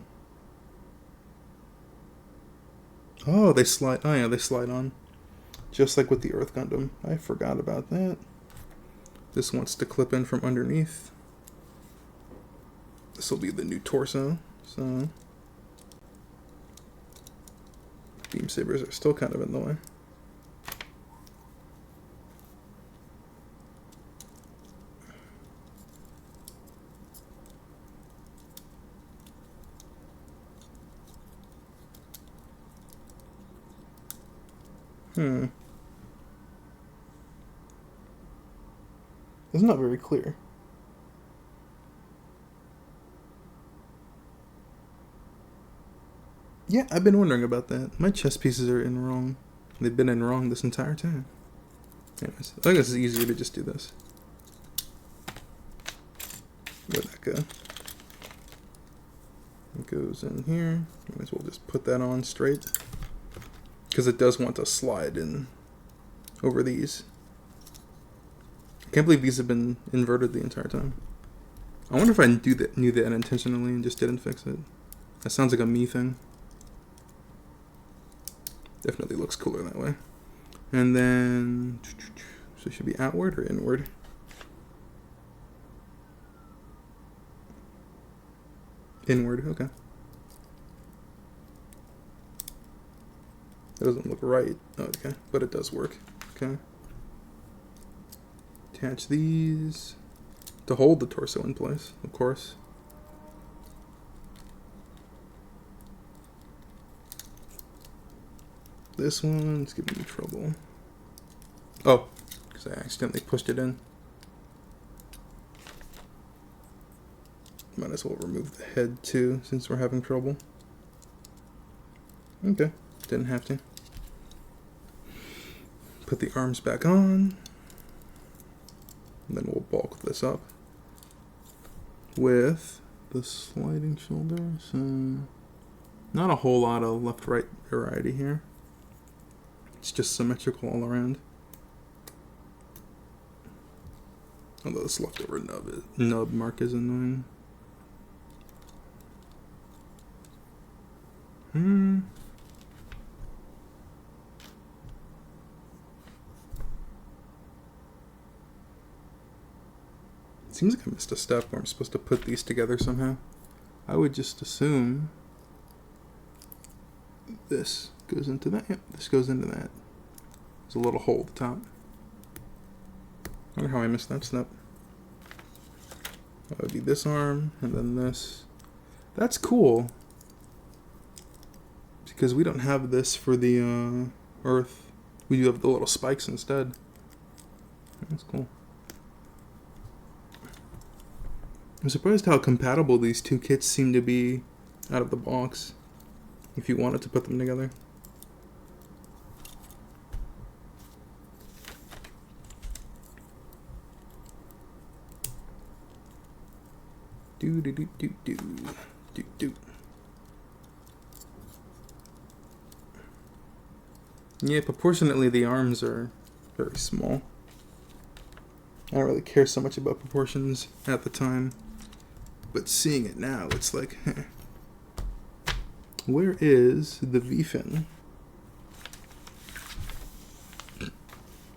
Oh, they slide. Oh yeah, they slide on. Just like with the Earth Gundam. I forgot about that. This wants to clip in from underneath. This will be the new torso. So beam sabers are still kind of in the way. It's not very clear. Yeah, I've been wondering about that. My chess pieces are in wrong. They've been in wrong this entire time. Anyways, I think it's easier to just do this. Where'd that go? It goes in here. Might as well just put that on straight. Because it does want to slide in over these. I can't believe these have been inverted the entire time. I wonder if I knew that intentionally and just didn't fix it. That sounds like a me thing. Definitely looks cooler that way. And then, so it should be outward or inward? Inward, okay. That doesn't look right. Oh, okay, but it does work. Okay. Attach these to hold the torso in place, of course. This one's giving me trouble. Oh, because I accidentally pushed it in. Might as well remove the head too, since we're having trouble. Okay, didn't have to. Put the arms back on. And then we'll bulk this up with the sliding shoulder. So not a whole lot of left-right variety here. It's just symmetrical all around. Although this leftover nub mark is annoying. Seems like I missed a step where I'm supposed to put these together somehow. I would just assume this goes into that. Yep, this goes into that. There's a little hole at the top. I wonder how I missed that step. That would be this arm, and then this. That's cool. Because we don't have this for the Earth. We do have the little spikes instead. That's cool. I'm surprised how compatible these two kits seem to be out of the box. If you wanted to put them together. Do do do do do do do. Yeah, proportionately the arms are very small. I don't really care so much about proportions at the time, but seeing it now, it's like, where is the V-fin?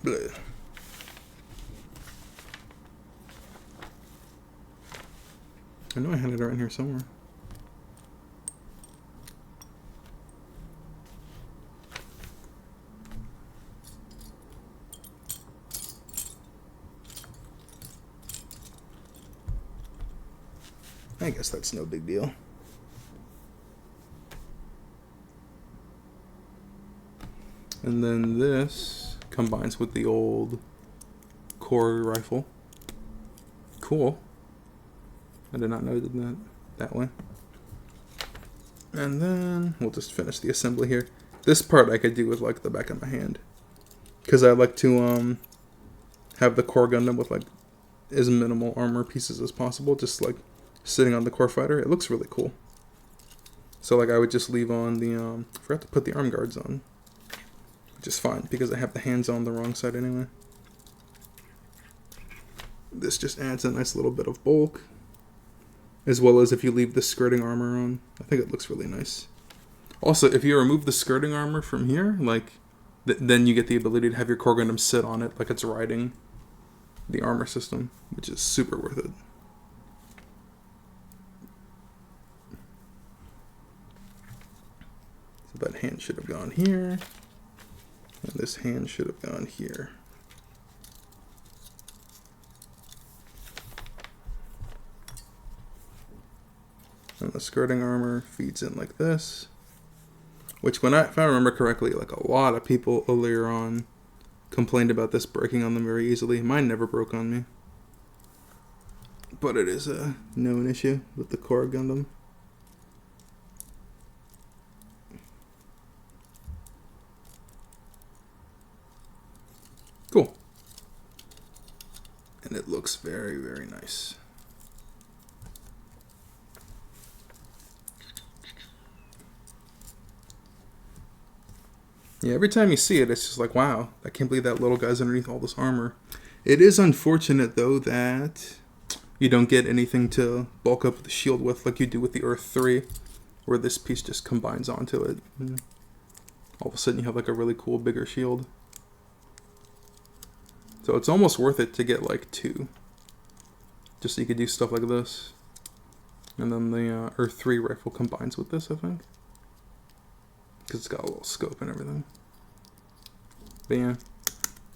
Blech. I know I had it around here somewhere. I guess that's no big deal. And then this combines with the old core rifle. Cool. I did not know that way. And then we'll just finish the assembly here. This part I could do with like the back of my hand, because I like to have the core Gundam with like as minimal armor pieces as possible, just like sitting on the core fighter. It looks really cool. So like I would just leave on the forgot to put the arm guards on, which is fine because I have the hands on the wrong side anyway. This just adds a nice little bit of bulk, as well as if you leave the skirting armor on. I think it looks really nice. Also, if you remove the skirting armor from here, like then you get the ability to have your core Gundam sit on it like it's riding the armor system, which is super worth it. So that hand should have gone here, and this hand should have gone here. And the skirting armor feeds in like this, which if I remember correctly, like a lot of people earlier on complained about this breaking on them very easily. Mine never broke on me, but it is a known issue with the core Gundam. Cool. And it looks very, very nice. Yeah, every time you see it, it's just like, wow, I can't believe that little guy's underneath all this armor. It is unfortunate, though, that you don't get anything to bulk up the shield with like you do with the Earth 3, where this piece just combines onto it. And all of a sudden, you have like a really cool, bigger shield. So it's almost worth it to get like 2, just so you could do stuff like this. And then the Earth 3 rifle combines with this, I think, because it's got a little scope and everything. But yeah,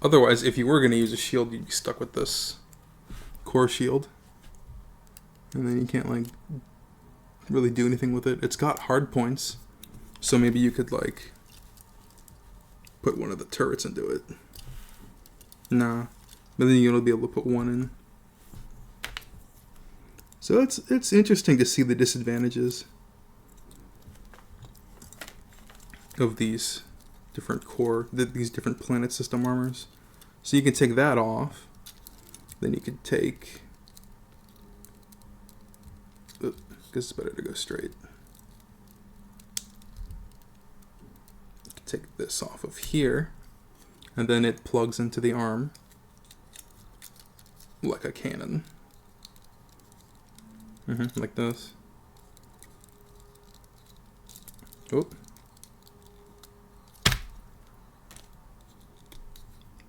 otherwise, if you were going to use a shield, you'd be stuck with this core shield, and then you can't like really do anything with it. It's got hard points, so maybe you could like put one of the turrets into it. Nah, but then you'll be able to put one in. So it's interesting to see the disadvantages of these different these different planet system armors. So you can take that off, then you could take, because it's better to go straight. You can take this off of here, and then it plugs into the arm like a cannon. Like this. Oh.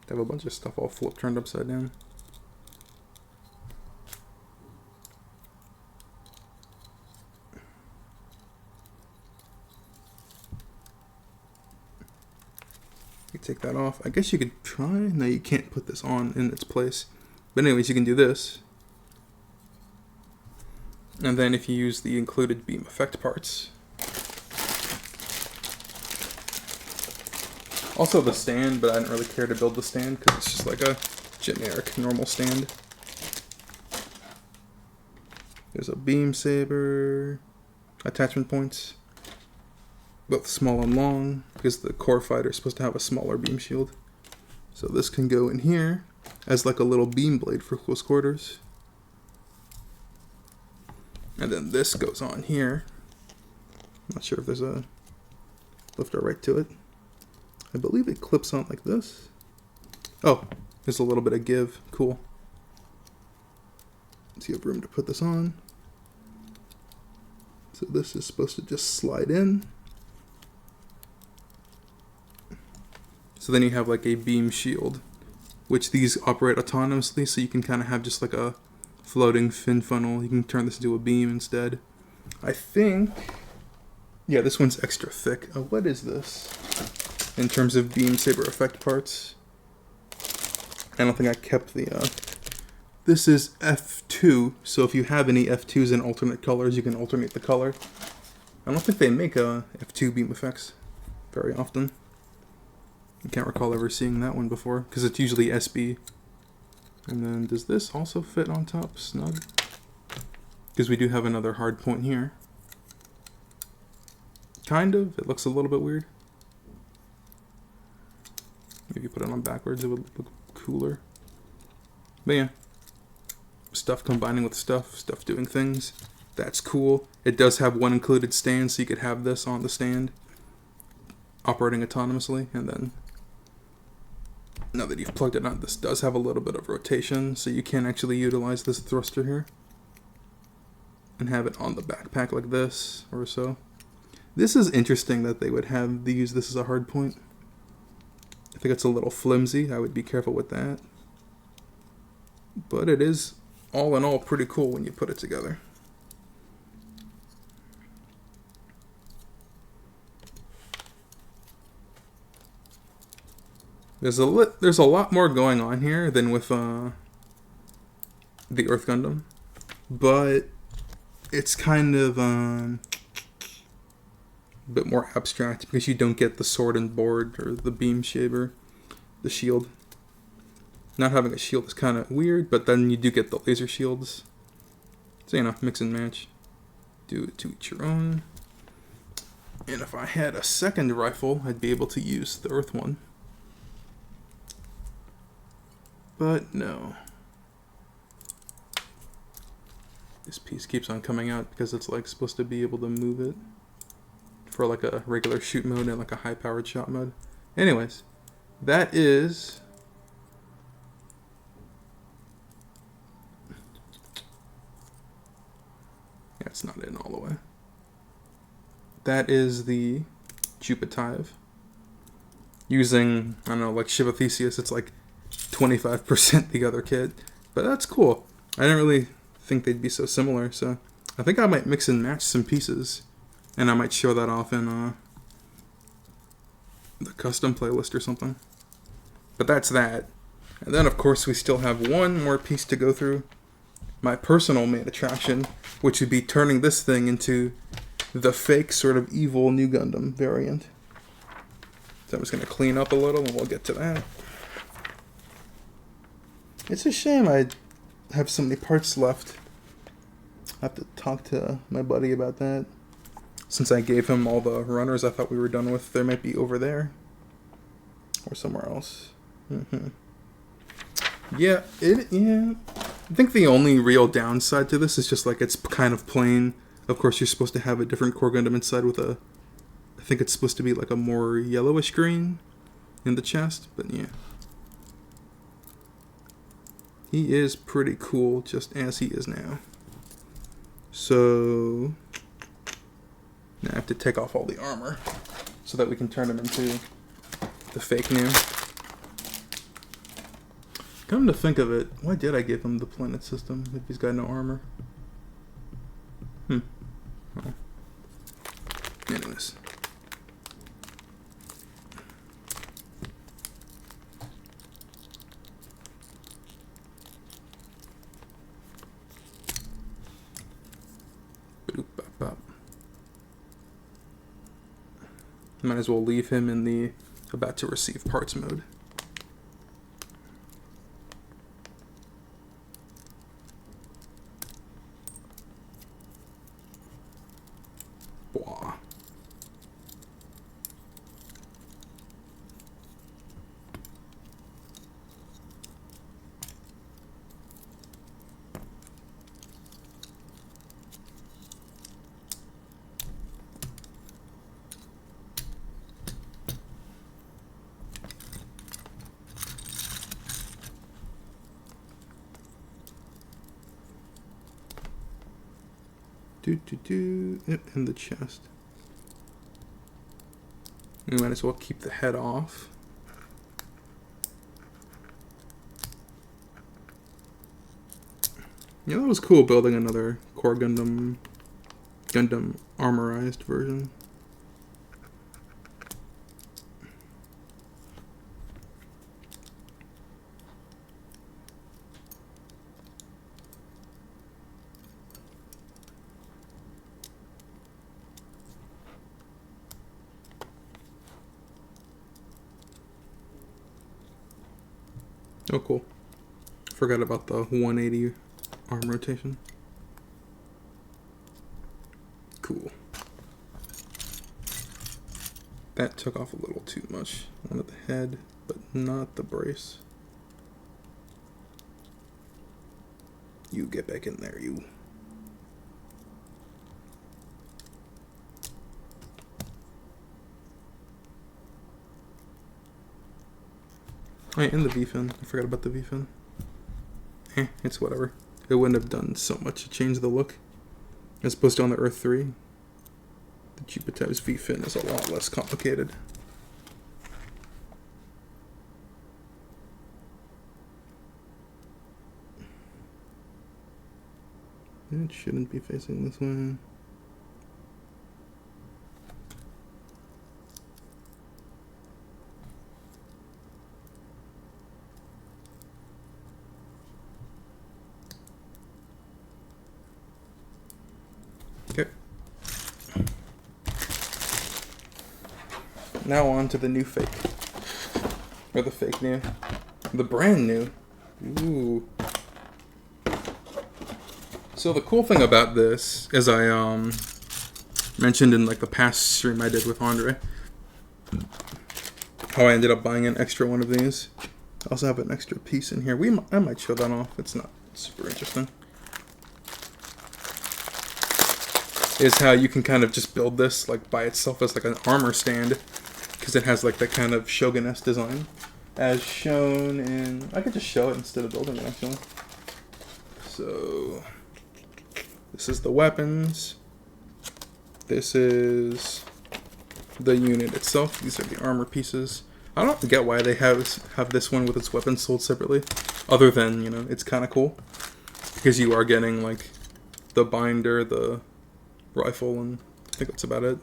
They have a bunch of stuff all turned upside down. You take that off. I guess you could try. No, you can't put this on in its place. But anyways, you can do this. And then if you use the included beam effect parts. Also the stand, but I didn't really care to build the stand because it's just like a generic normal stand. There's a beam saber, attachment points, both small and long, because the core fighter is supposed to have a smaller beam shield. So this can go in here as like a little beam blade for close quarters. And then this goes on here. I'm not sure if there's a left or right to it. I believe it clips on like this. Oh, there's a little bit of give. Cool. So you have room to put this on. So this is supposed to just slide in. So then you have like a beam shield, which these operate autonomously, so you can kind of have just like a floating fin funnel. You can turn this into a beam instead. I think, yeah, this one's extra thick. What is this? In terms of beam saber effect parts, I don't think I kept the, this is F2, so if you have any F2s in alternate colors, you can alternate the color. I don't think they make F2 beam effects very often. I can't recall ever seeing that one before, because it's usually SB. And then does this also fit on top snug? Because we do have another hard point here. Kind of. It looks a little bit weird. Maybe put it on backwards, it would look cooler. But yeah. Stuff combining with stuff doing things. That's cool. It does have one included stand, so you could have this on the stand, operating autonomously, and then now that you've plugged it on, this does have a little bit of rotation, so you can actually utilize this thruster here and have it on the backpack like this or so. This is interesting that they would have use this as a hard point. I think it's a little flimsy. I would be careful with that. But it is, all in all, pretty cool when you put it together. There's a lot more going on here than with the Earth Gundam, but it's kind of a bit more abstract because you don't get the sword and board or the beam saber, the shield. Not having a shield is kind of weird, but then you do get the laser shields. So, you know, mix and match. Do it to each your own. And if I had a second rifle, I'd be able to use the Earth one. But no. This piece keeps on coming out because it's like supposed to be able to move it for like a regular shoot mode and like a high powered shot mode. Anyways, that is it's not in all the way. That is the Jupitive. Using, I don't know, like Shiva Theseus, it's like 25% the other kit. But that's cool. I didn't really think they'd be so similar, so I think I might mix and match some pieces. And I might show that off in the custom playlist or something. But that's that. And then, of course, we still have one more piece to go through. My personal main attraction, which would be turning this thing into the fake sort of evil New Gundam variant. So I'm just going to clean up a little and we'll get to that. It's a shame I have so many parts left. I have to talk to my buddy about that. Since I gave him all the runners I thought we were done with, they might be over there. Or somewhere else. Yeah, I think the only real downside to this is just like it's kind of plain. Of course, you're supposed to have a different core Gundam inside with a, I think it's supposed to be like a more yellowish green in the chest, but yeah. He is pretty cool just as he is now. So now I have to take off all the armor so that we can turn him into the fake new. Come to think of it, why did I give him the planet system if he's got no armor? Well, anyways. Might as well leave him in the about to receive parts mode. Blah. Yep, in the chest. We might as well keep the head off. Yeah, that was cool building another core Gundam armorized version. Oh, cool. Forgot about the 180 arm rotation. Cool. That took off a little too much. One at the head, but not the brace. You get back in there, you. Oh, yeah, and the V-fin. I forgot about the V-fin. It's whatever. It wouldn't have done so much to change the look. As opposed to on the Earth 3. The Jupitive's V-fin is a lot less complicated. It shouldn't be facing this way. Okay. Now on to the new fake. Or the fake new. The brand new. Ooh. So the cool thing about this, as I mentioned in like the past stream I did with Andre, how I ended up buying an extra one of these. I also have an extra piece in here. I might show that off. It's not super interesting. Is how you can kind of just build this like by itself as like an armor stand, because it has like that kind of Shogun-esque design, as shown in. I could just show it instead of building it actually. So this is the weapons. This is the unit itself. These are the armor pieces. I don't get why they have this one with its weapons sold separately, other than, you know, it's kind of cool because you are getting like the binder, the rifle, and I think that's about it.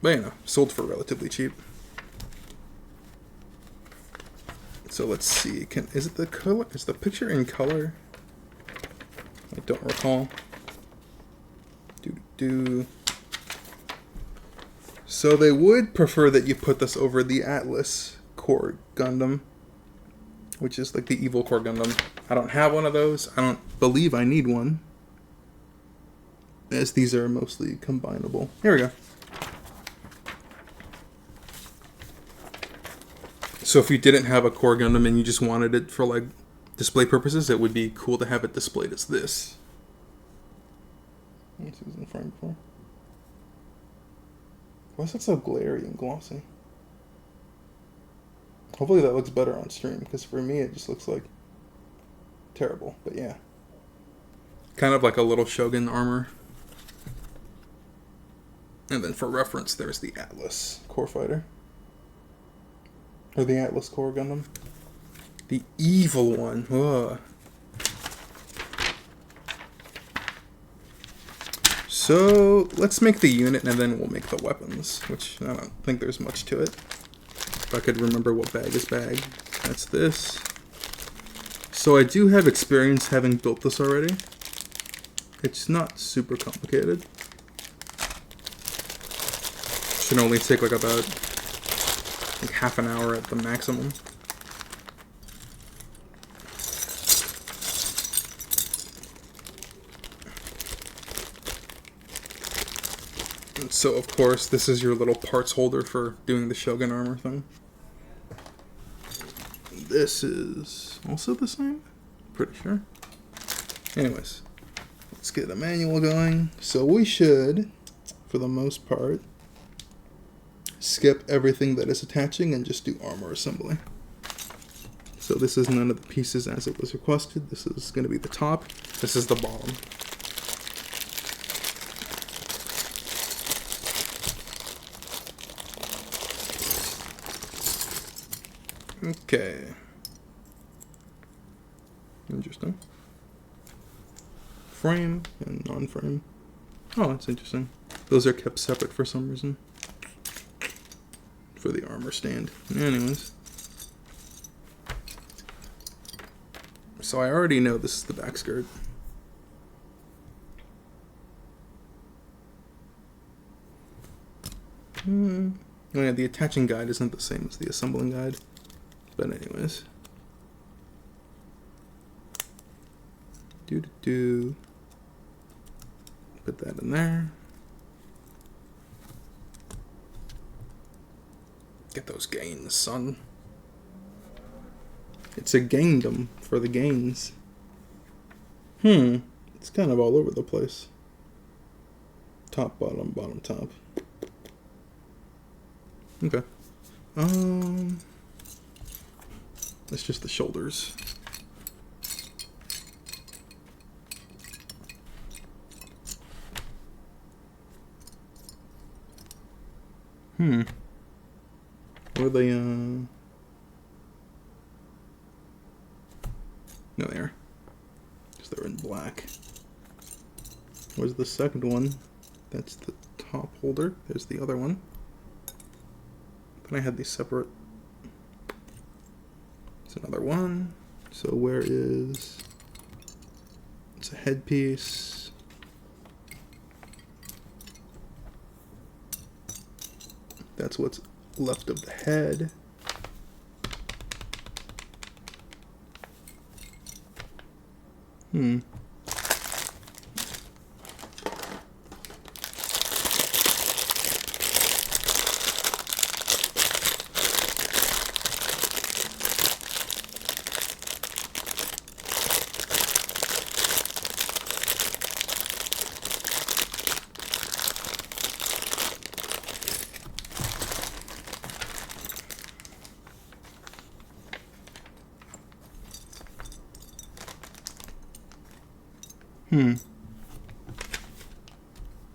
But you know, sold for relatively cheap. So let's see. Is it the color? Is the picture in color? I don't recall. So they would prefer that you put this over the Atlas core Gundam, which is like the evil core Gundam. I don't have one of those. I don't believe I need one, as these are mostly combinable. Here we go. So if you didn't have a core Gundam and you just wanted it for like display purposes, it would be cool to have it displayed as this. Let's see what's in frame before. Why is that so glary and glossy? Hopefully that looks better on stream, because for me it just looks like terrible, but yeah. Kind of like a little Shogun armor. And then for reference, there's the Atlas core fighter. Or the Atlas core Gundam. The evil one. Ugh. So let's make the unit and then we'll make the weapons, which I don't think there's much to it. If I could remember what bag is bag. That's this. So I do have experience having built this already. It's not super complicated. can only take like about like half an hour at the maximum. And so of course this is your little parts holder for doing the Shogun armor thing. This is also the same? Pretty sure. Anyways, let's get the manual going. So we should, for the most part, skip everything that is attaching and just do armor assembly. So this is none of the pieces as it was requested. This is going to be the top. This is the bottom. Okay. Interesting. Frame and non-frame. Oh, that's interesting. Those are kept separate for some reason. For the armor stand. Anyways. So I already know this is the back skirt. Oh yeah, the attaching guide isn't the same as the assembling guide. But anyways. Put that in there. Get those gains, son. It's a Gundam for the gains. It's kind of all over the place. Top, bottom, bottom, top. Okay. That's just the shoulders. Where they, no, they are. Because they're in black. Where's the second one? That's the top holder. There's the other one. Then I had these separate. It's another one. So where is... It's a headpiece. That's what's left of the head.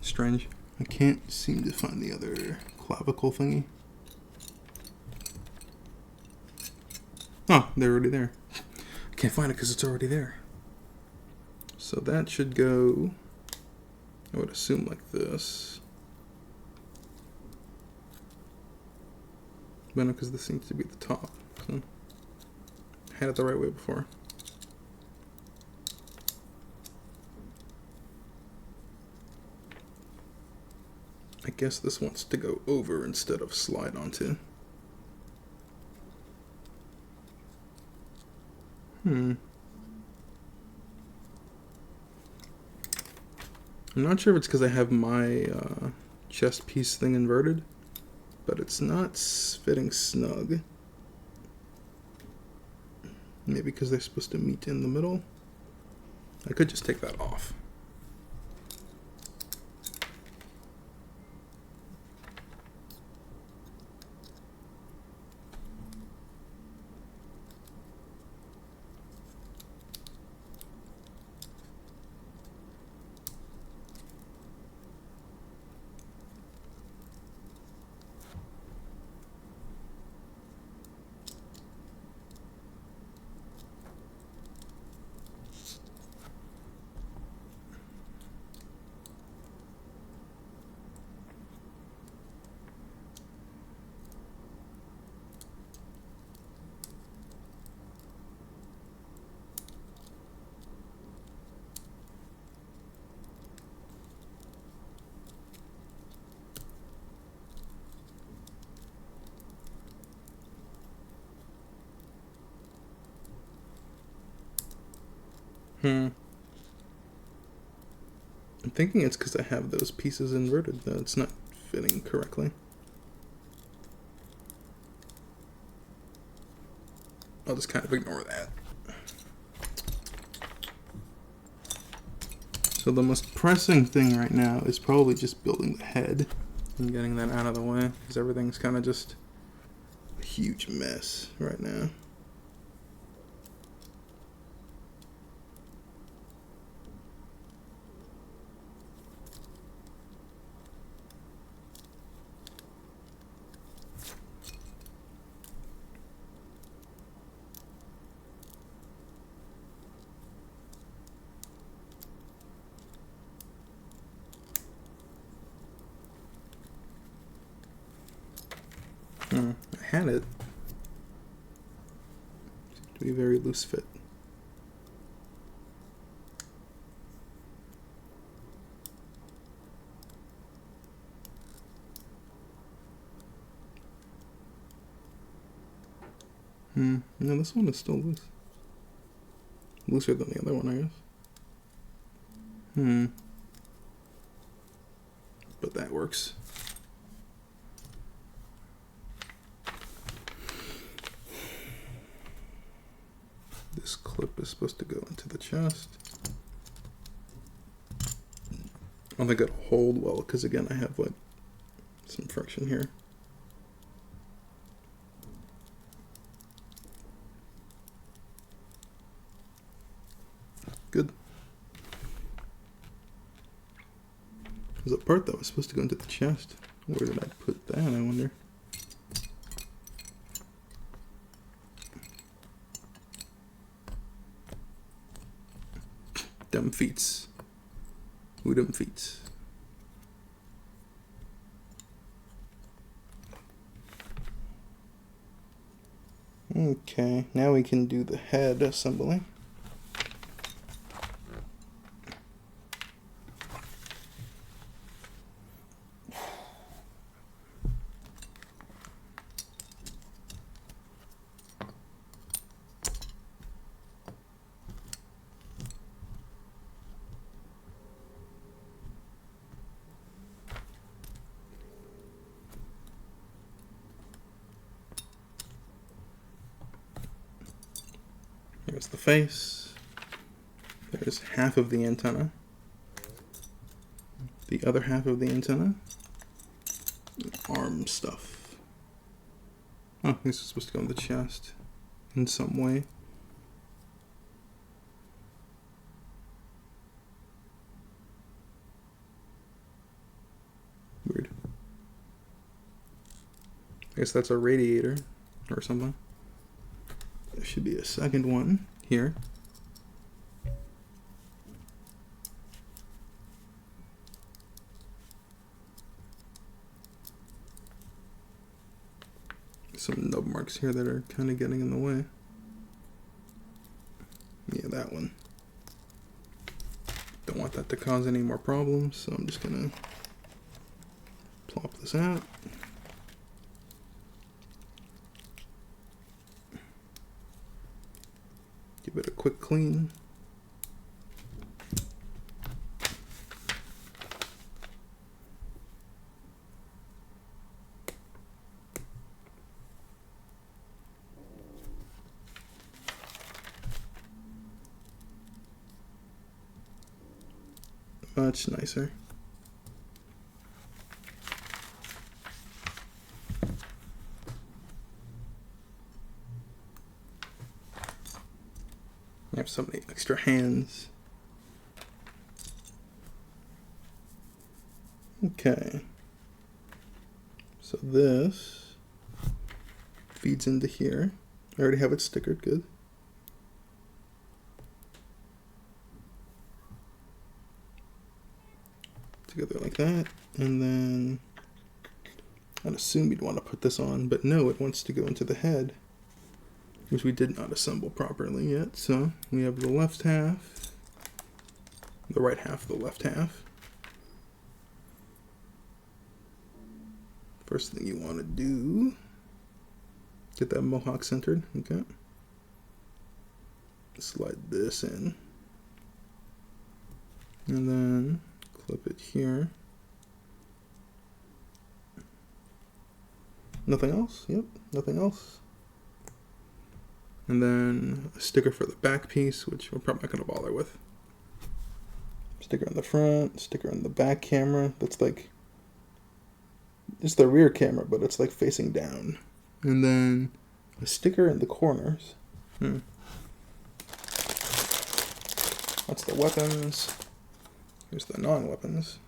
Strange. I can't seem to find the other clavicle thingy. Oh, they're already there. I can't find it because it's already there. So that should go, I would assume, like this. But no, because this seems to be the top. So I had it the right way before. I guess this wants to go over instead of slide onto. I'm not sure if it's because I have my chest piece thing inverted, but it's not fitting snug. Maybe because they're supposed to meet in the middle. I could just take that off. I'm thinking it's because I have those pieces inverted, though. It's not fitting correctly. I'll just kind of ignore that. So the most pressing thing right now is probably just building the head and getting that out of the way, because everything's kind of just a huge mess right now. I had it. Seemed to be a very loose fit. No, this one is still loose. Looser than the other one, I guess. But that works. This clip is supposed to go into the chest. I don't think it'll hold well because, again, I have like some friction here. Good. There's a part that was supposed to go into the chest. Where did I put that, I wonder? Dumb feats. Who dumb feats? Okay, now we can do the head assembly. Here's the face. There's half of the antenna. The other half of the antenna. Arm stuff. Oh, this is supposed to go in the chest in some way. Weird. I guess that's a radiator or something. There should be a second one here. Some nub marks here that are kind of getting in the way. Yeah, that one. Don't want that to cause any more problems, so I'm just gonna plop this out. Give it a quick clean. Much nicer. I have so many extra hands. Okay. So this feeds into here. I already have it stickered, good. Together like that, and then I'd assume you'd want to put this on, but no, it wants to go into the head, which we did not assemble properly yet. So we have the left half, the right half of the left half. First thing you want to do, get that mohawk centered, okay? Slide this in. And then clip it here. Nothing else? Yep, nothing else. And then a sticker for the back piece, which we're probably not going to bother with. Sticker on the front, sticker on the back camera. That's like, it's the rear camera, but it's like facing down. And then a sticker in the corners. That's the weapons. Here's the non-weapons.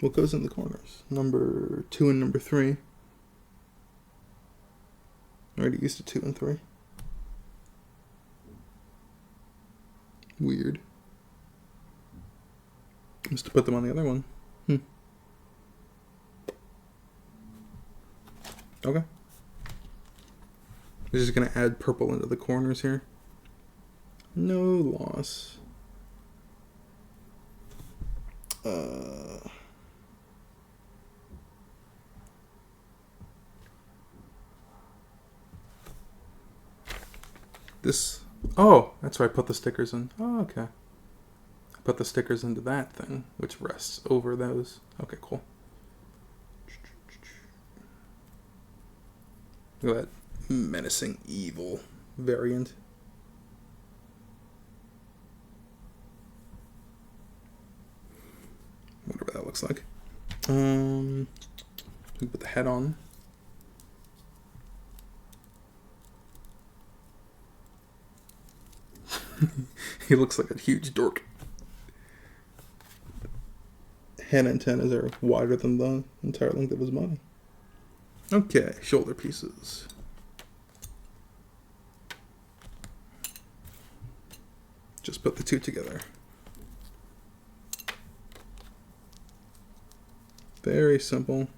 What goes in the corners? Number 2 and number 3. I already used the 2 and 3. Weird. Must have put them on the other one. Okay. We're just going to add purple into the corners here. No loss. This... Oh, that's where I put the stickers in. Oh, okay. I put the stickers into that thing, which rests over those. Okay, cool. Look at that menacing evil variant. Whatever that looks like. We put the head on. He looks like a huge dork. Head antennas are wider than the entire length of his body. Okay, shoulder pieces. Just put the two together. Very simple.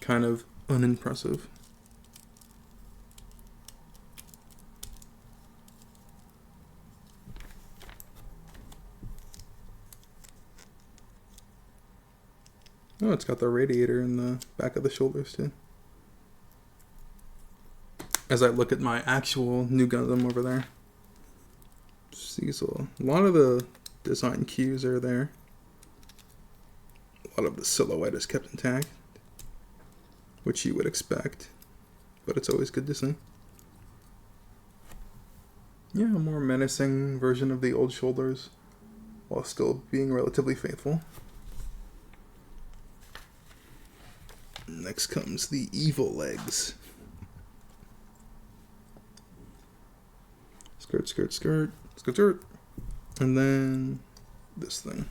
Kind of unimpressive. Oh, it's got the radiator in the back of the shoulders too. As I look at my actual new Gundam over there, see, so a lot of the design cues are there. A lot of the silhouette is kept intact, which you would expect, but it's always good to see. Yeah, a more menacing version of the old shoulders, while still being relatively faithful. Next comes the evil legs. Skirt, skirt, skirt, skirt, skirt. And then this thing.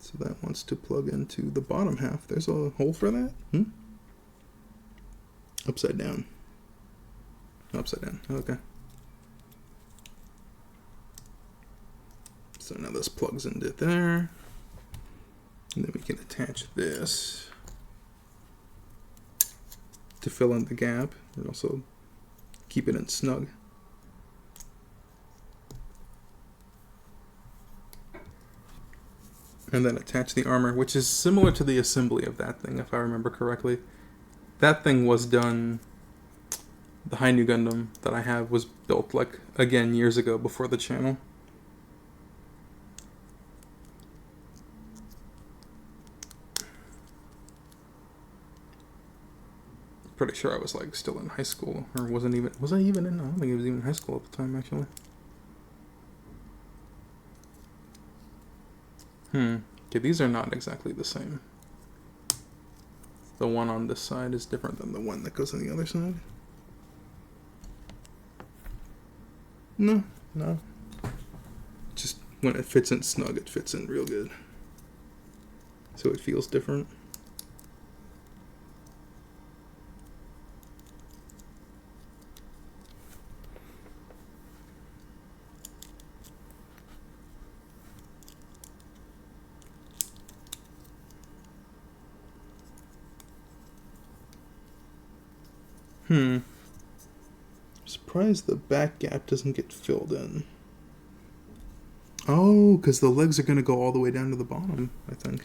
So that wants to plug into the bottom half. There's a hole for that? Upside down. Upside down, okay. So now this plugs into there. And then we can attach this to fill in the gap and also keep it in snug. And then attach the armor, which is similar to the assembly of that thing, if I remember correctly. That thing was done, the High New Gundam that I have was built, like, again, years ago before the channel. Pretty sure I was like still in high school, or was I even in? I don't think I was even in high school at the time, actually. Okay, these are not exactly the same. The one on this side is different than the one that goes on the other side. No. Just when it fits in snug, it fits in real good. So it feels different. I'm surprised the back gap doesn't get filled in. Oh, because the legs are going to go all the way down to the bottom, I think.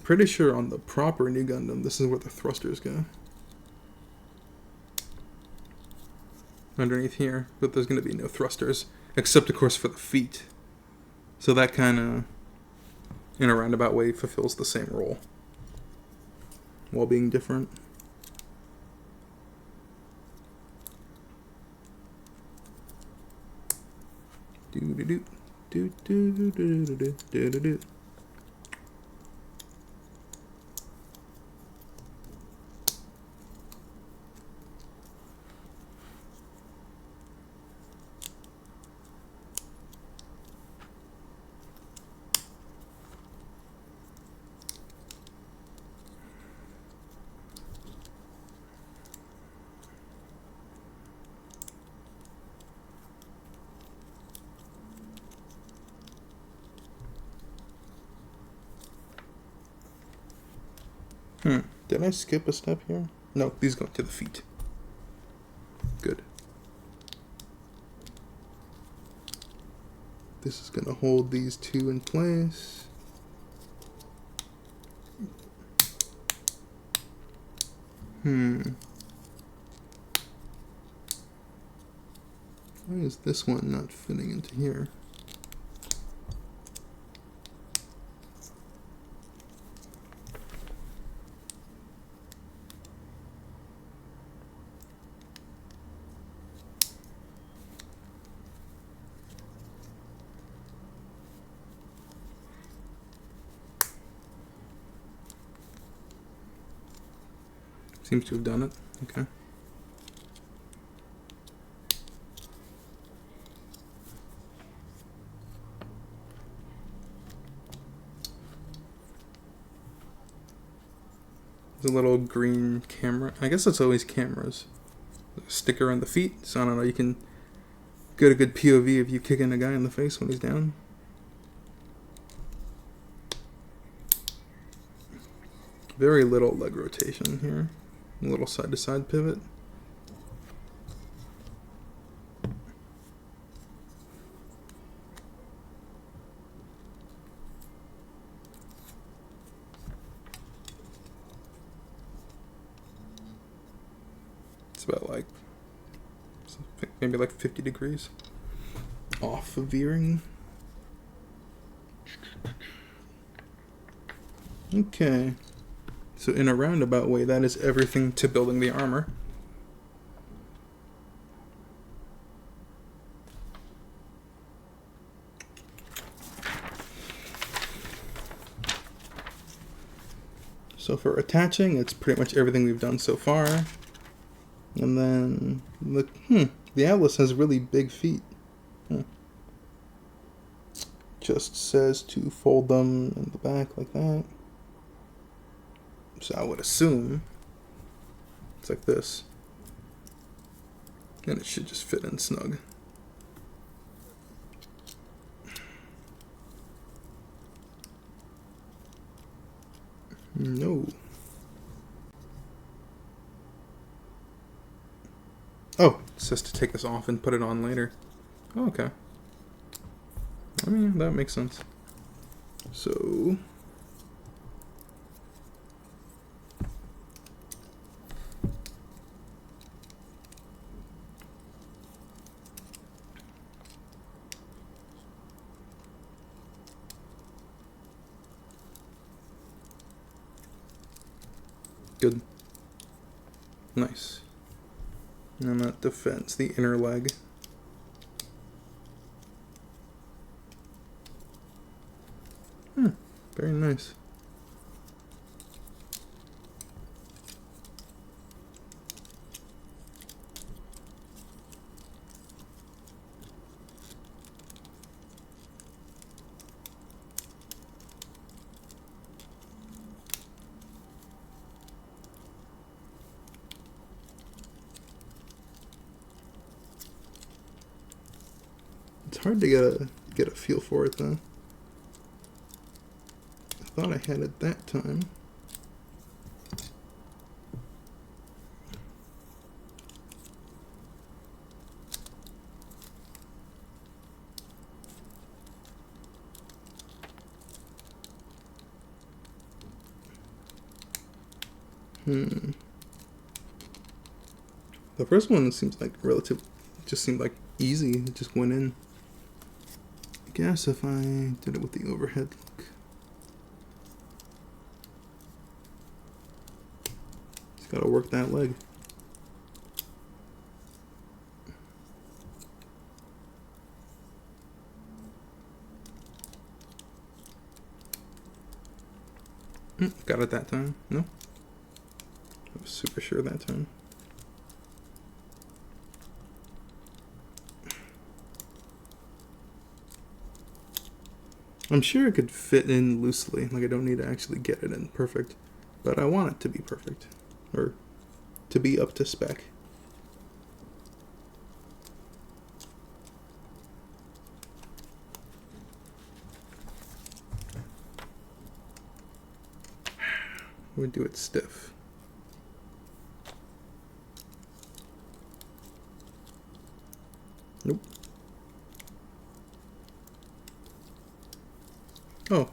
pretty sure on the proper new Gundam, this is where the thrusters go. Underneath here, but there's going to be no thrusters, except of course for the feet. So that kind of, in a roundabout way, fulfills the same role, while being different. Do do do do do do do do do do. Did I skip a step here? No, these go to the feet. Good. This is gonna hold these two in place. Why is this one not fitting into here? Seems to have done it. Okay. There's a little green camera. I guess it's always cameras. A sticker on the feet. So I don't know, you can get a good POV of you kicking a guy in the face when he's down. Very little leg rotation here. A little side-to-side pivot. It's about like, maybe like 50 degrees off of veering. Okay. So in a roundabout way, that is everything to building the armor. So for attaching, it's pretty much everything we've done so far. And then, look, the Atlas has really big feet. Just says to fold them in the back like that. So I would assume it's like this. And it should just fit in snug. No. Oh, it says to take this off and put it on later. Oh, okay. I mean, that makes sense. So... Good. Nice. And that defends the inner leg. Very nice. It's hard to get a feel for it though. I thought I had it that time. The first one seems like just seemed like easy. It just went in. I guess if I did it with the overhead look. Just gotta work that leg. Got it that time. No? I was super sure that time. I'm sure it could fit in loosely. Like, I don't need to actually get it in perfect. But I want it to be perfect. Or to be up to spec. We'll do it stiff. Nope. Oh.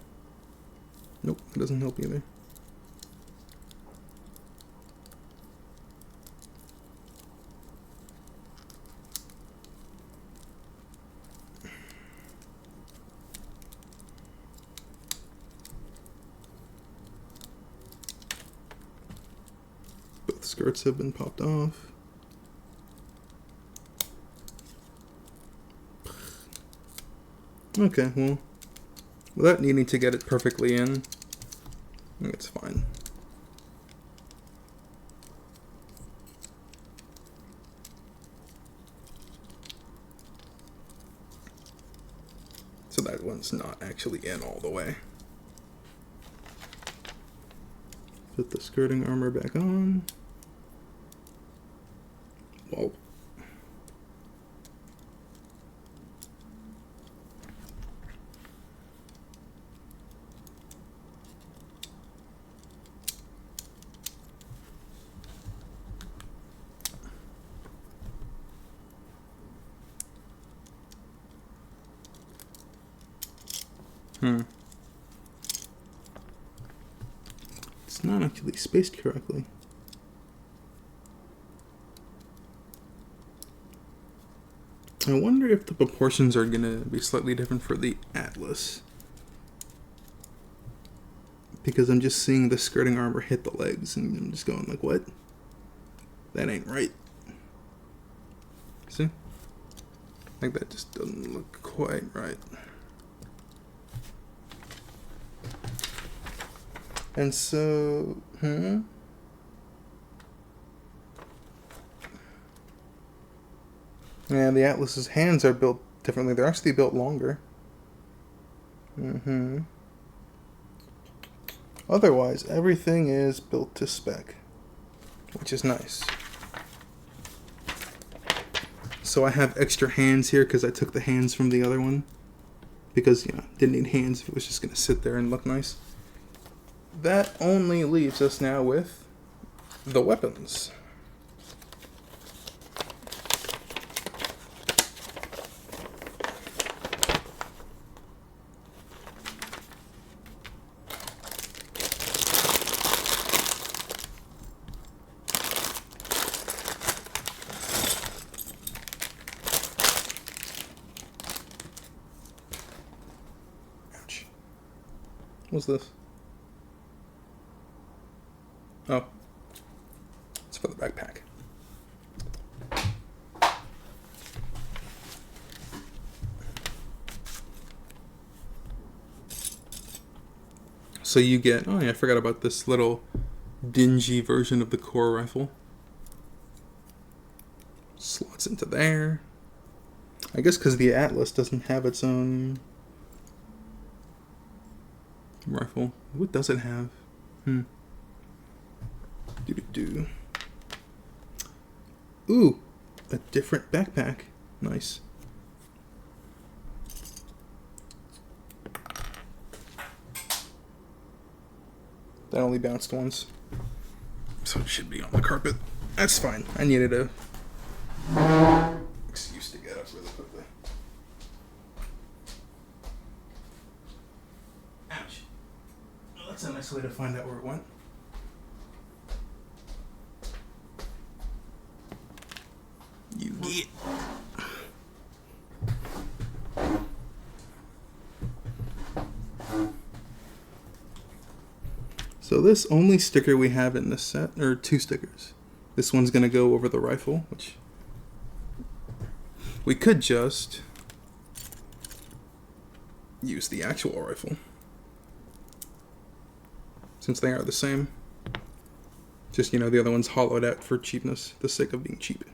Nope, it doesn't help either. Both skirts have been popped off. Okay, well, without needing to get it perfectly in, I think it's fine. So that one's not actually in all the way. Put the skirting armor back on. Whoa. It's not actually spaced correctly. I wonder if the proportions are gonna be slightly different for the Atlas. Because I'm just seeing the skirting armor hit the legs and I'm just going like, what? That ain't right. See? I think that just doesn't look quite right. And so, yeah, the Atlas's hands are built differently. They're actually built longer. Otherwise, everything is built to spec, which is nice. So I have extra hands here because I took the hands from the other one. Because, you know, didn't need hands if it was just going to sit there and look nice. That only leaves us now with the weapons. Ouch. What's this? Oh, it's for the backpack. So you get, oh yeah, I forgot about this little dingy version of the core rifle. Slots into there. I guess because the Atlas doesn't have its own rifle. What does it have? Ooh, a different backpack. Nice. That only bounced once. So it should be on the carpet. That's fine. I needed a excuse to get up really quickly. Ouch. Well, that's a nice way to find out where it went. Yeah. So this only sticker we have in this set, or 2 stickers. This one's going to go over the rifle, which we could just use the actual rifle, since they are the same. Just, you know, the other one's hollowed out for cheapness, the sake of being cheap.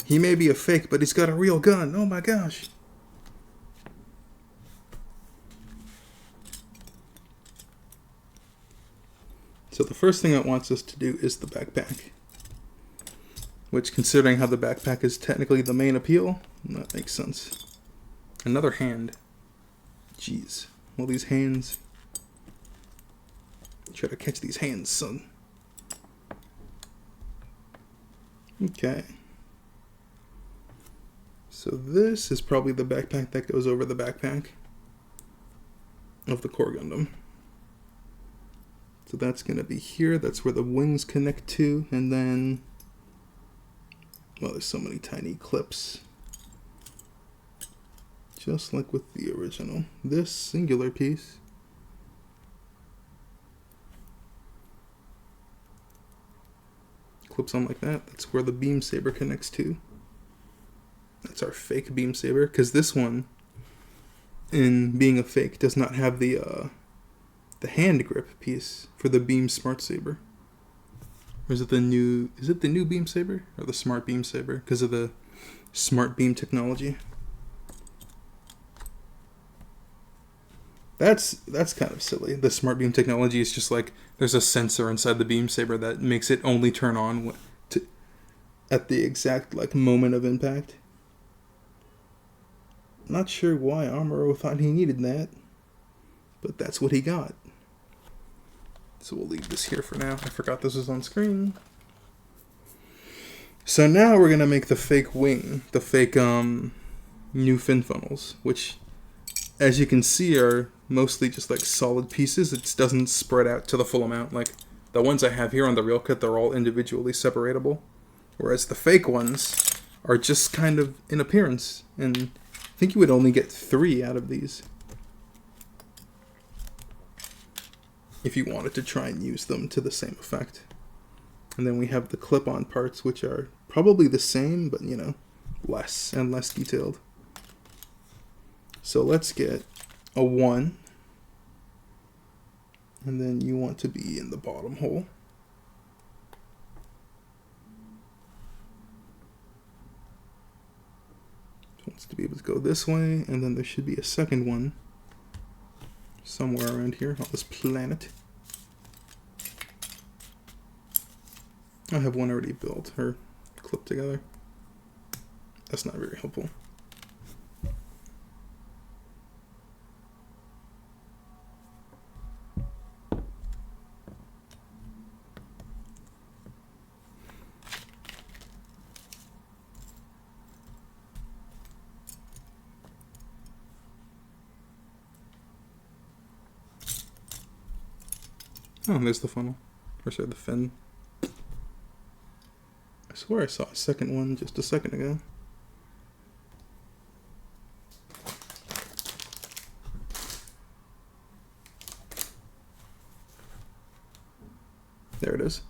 He may be a fake, but he's got a real gun. Oh my gosh. So the first thing it wants us to do is the backpack. Which, considering how the backpack is technically the main appeal, that makes sense. Another hand. Jeez. All these hands. Try to catch these hands, son. Okay. So this is probably the backpack that goes over the backpack of the core Gundam. So that's going to be here. That's where the wings connect to. And then, well, there's so many tiny clips. Just like with the original. This singular piece clips on like that. That's where the beam saber connects to. That's our fake beam saber, because this one, in being a fake, does not have the hand grip piece for the beam smart saber. Or is it the new beam saber or the smart beam saber because of the smart beam technology? That's kind of silly. The smart beam technology is just like there's a sensor inside the beam saber that makes it only turn on at the exact like moment of impact. Not sure why Amuro thought he needed that, but that's what he got. So we'll leave this here for now. I forgot this was on screen. So now we're gonna make the fake wing, the fake new fin funnels, which, as you can see, are mostly just like solid pieces. It doesn't spread out to the full amount. Like the ones I have here on the real kit, they're all individually separatable, whereas the fake ones are just kind of in appearance. And I think you would only get 3 out of these if you wanted to try and use them to the same effect. And then we have the clip-on parts, which are probably the same, but, you know, less and less detailed. So let's get a 1. And then you want to be in the bottom hole. It wants to be able to go this way, and then there should be a second one somewhere around here on this planet. I have one already built or clipped together. That's not very helpful. Oh, there's the funnel. Or sorry, the fin. I swear I saw a second one just a second ago. There it is.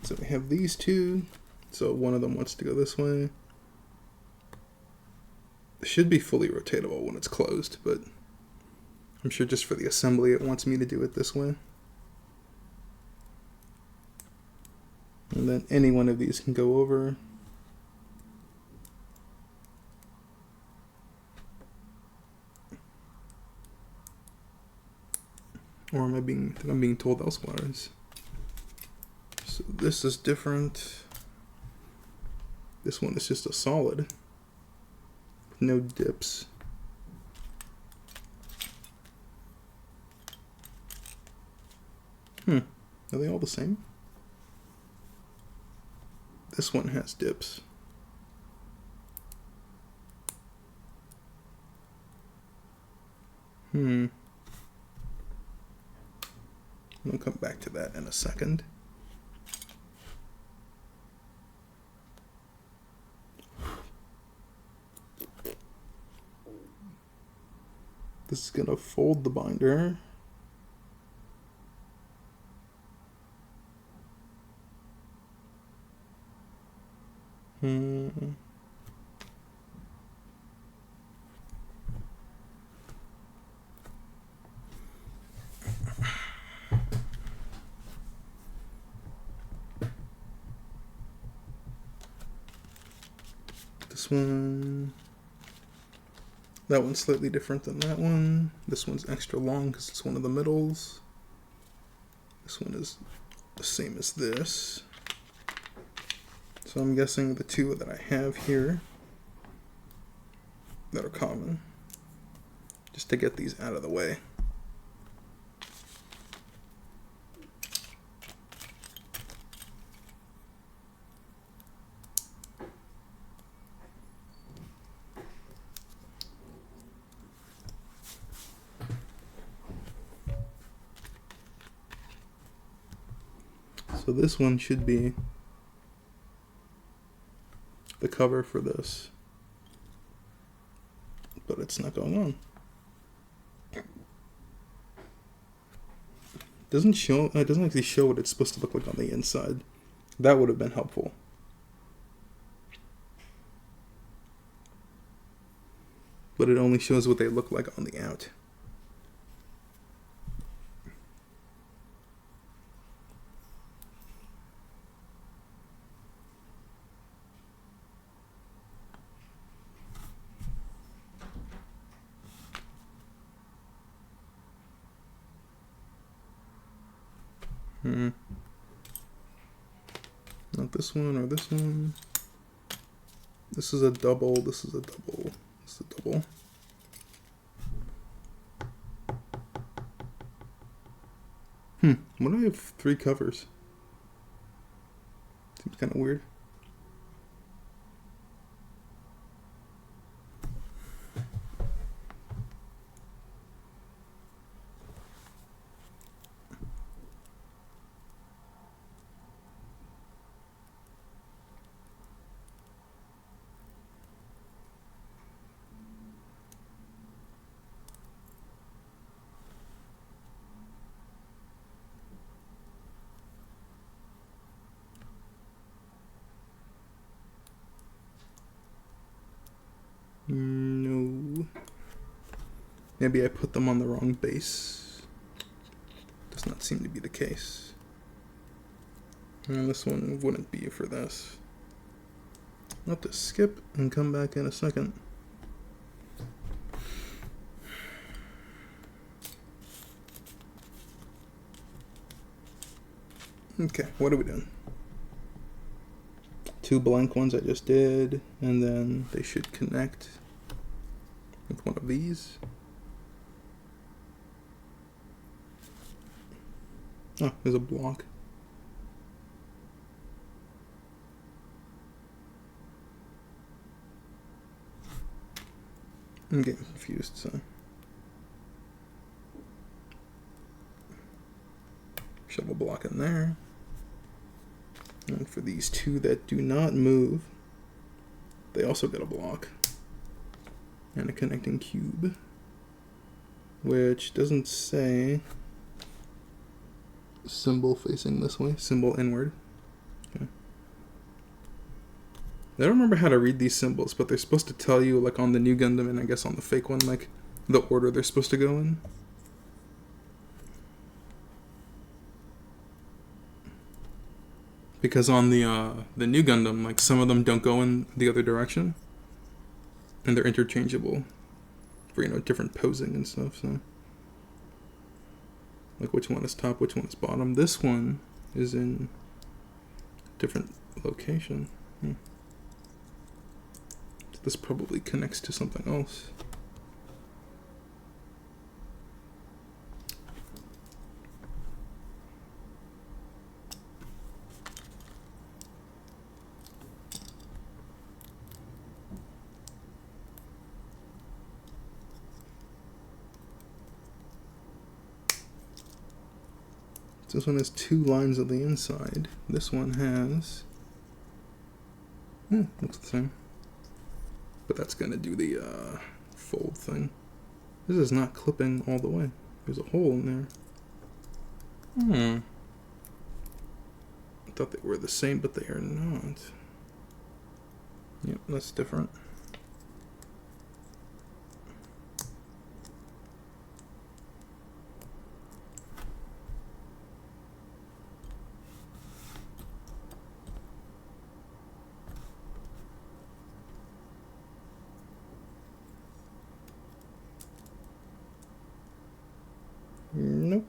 So we have these two. So one of them wants to go this way. It should be fully rotatable when it's closed, but I'm sure just for the assembly it wants me to do it this way. And then any one of these can go over. Or am I being told elsewise? So this is different. This one is just a solid. No dips. Are they all the same? This one has dips. We'll come back to that in a second. This is gonna fold the binder. This one, that one's slightly different than that one. This one's extra long because it's one of the middles. This one is the same as this. So I'm guessing the two that I have here that are common, just to get these out of the way. So this one should be the cover for this, but it's not going on. Doesn't show. It doesn't actually show what it's supposed to look like on the inside. That would have been helpful. But it only shows what they look like on the out. Not this one or this one. This is a double, this is a double, this is a double. Why do I have 3 covers? Seems kind of weird. No. Maybe I put them on the wrong base. Does not seem to be the case. And this one wouldn't be for this. I'll have to skip and come back in a second. Okay, what are we doing? 2 blank ones I just did, and then they should connect with one of these. Oh, there's a block. I'm getting confused, so shove a block in there. And for these 2 that do not move, they also get a block and a connecting cube, which doesn't say symbol facing this way, symbol inward. Okay. I don't remember how to read these symbols, but they're supposed to tell you, like on the new Gundam and I guess on the fake one, like the order they're supposed to go in. Because on the new Gundam, like some of them don't go in the other direction, and they're interchangeable for, you know, different posing and stuff. So, like which one is top, which one is bottom. This one is in a different location. This probably connects to something else. So this one has 2 lines on the inside. This one has... looks the same. But that's going to do the fold thing. This is not clipping all the way. There's a hole in there. I thought they were the same, but they are not. Yep, that's different. Nope.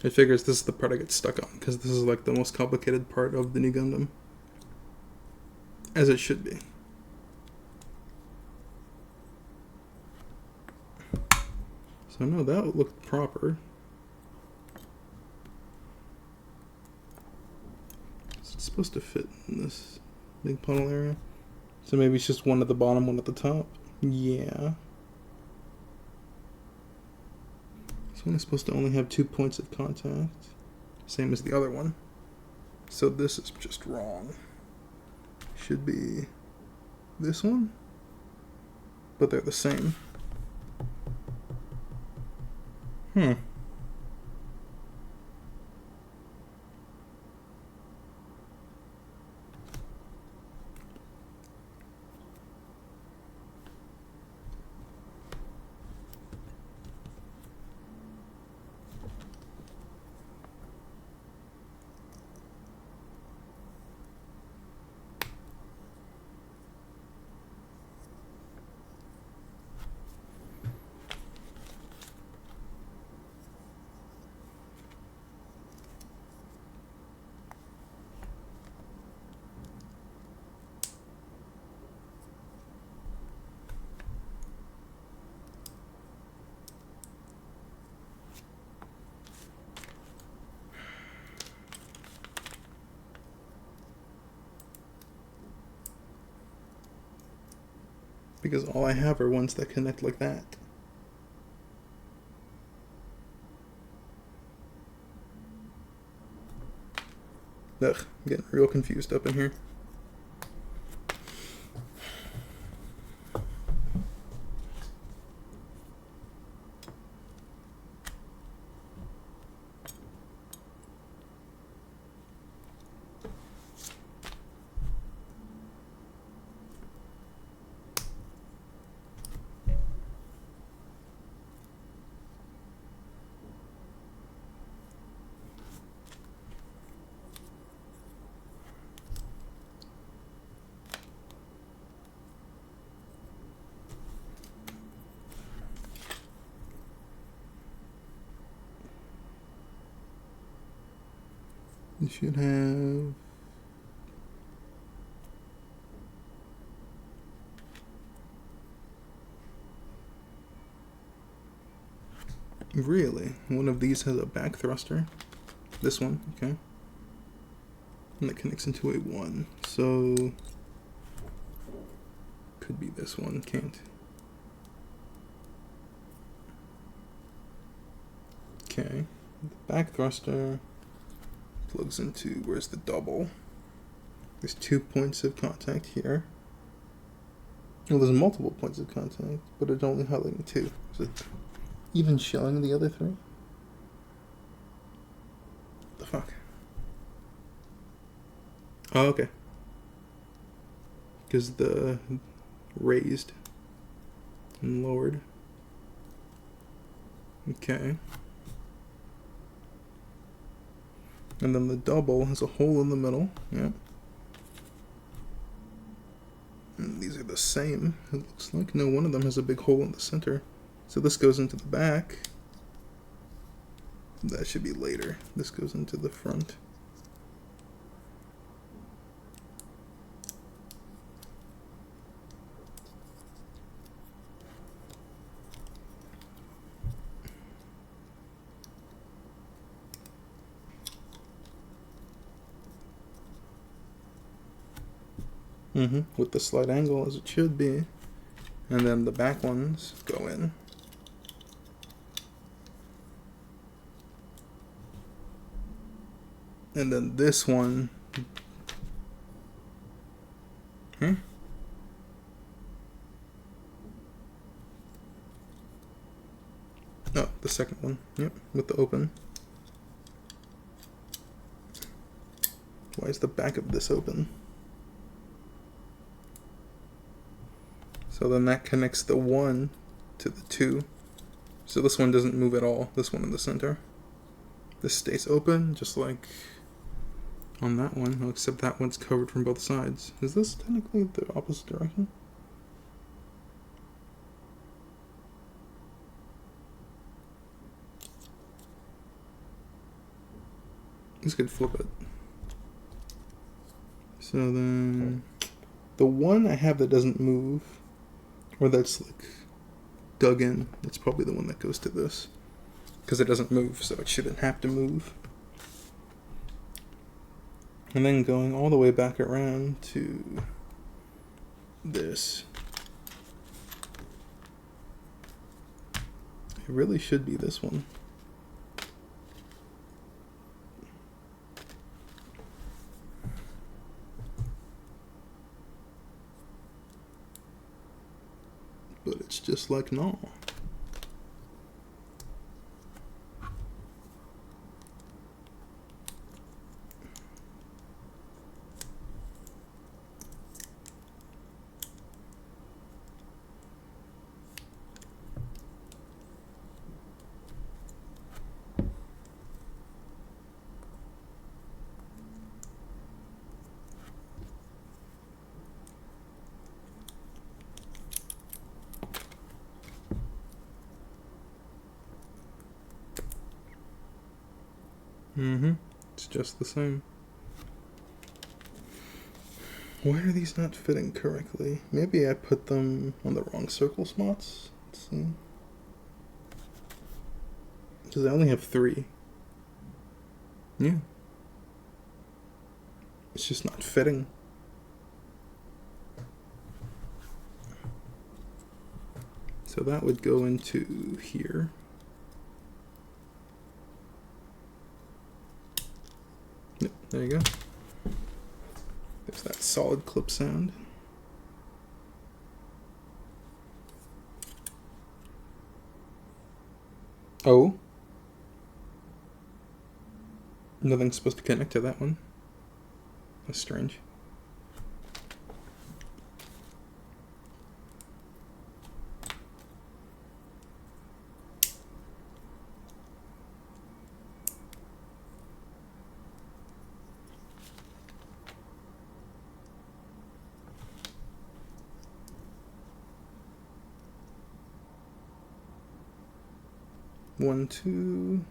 It figures this is the part I get stuck on, because this is like the most complicated part of the new Gundam. As it should be. So no, that looked proper. It's supposed to fit in this big puddle area. So maybe it's just one at the bottom, one at the top. Yeah. This one is supposed to only have 2 points of contact. Same as the other one. So this is just wrong. Should be this one. But they're the same. Because all I have are ones that connect like that. Ugh, I'm getting real confused up in here. You should have... Really? One of these has a back thruster. This one, okay. And that connects into a 1. So... Could be this one, can't. Okay. The back thruster plugs into, where's the double? There's 2 points of contact here. Well, there's multiple points of contact, but it's only highlighting 2. Is it even showing the other 3? What the fuck? Oh, okay. Because the raised and lowered. Okay. And then the double has a hole in the middle. Yeah. And these are the same. It looks like no one of them has a big hole in the center. So this goes into the back. That should be later. This goes into the front. With the slight angle as it should be. And then the back ones go in. And then this one. Oh, the second one. Yep, with the open. Why is the back of this open? So then that connects the 1 to the 2. So this one doesn't move at all. This one in the center. This stays open, just like on that one, except that one's covered from both sides. Is this technically the opposite direction? This could flip it. So then the one I have that doesn't move, or that's like dug in, it's probably the one that goes to this. Because it doesn't move, so it shouldn't have to move. And then going all the way back around to this. It really should be this one. But it's just like, no. It's just the same. Why are these not fitting correctly? Maybe I put them on the wrong circle spots. Let's see. Because I only have 3. Yeah. It's just not fitting. So that would go into here. Yep, there you go. There's that solid clip sound. Oh. Nothing's supposed to connect to that one. That's strange. One, two.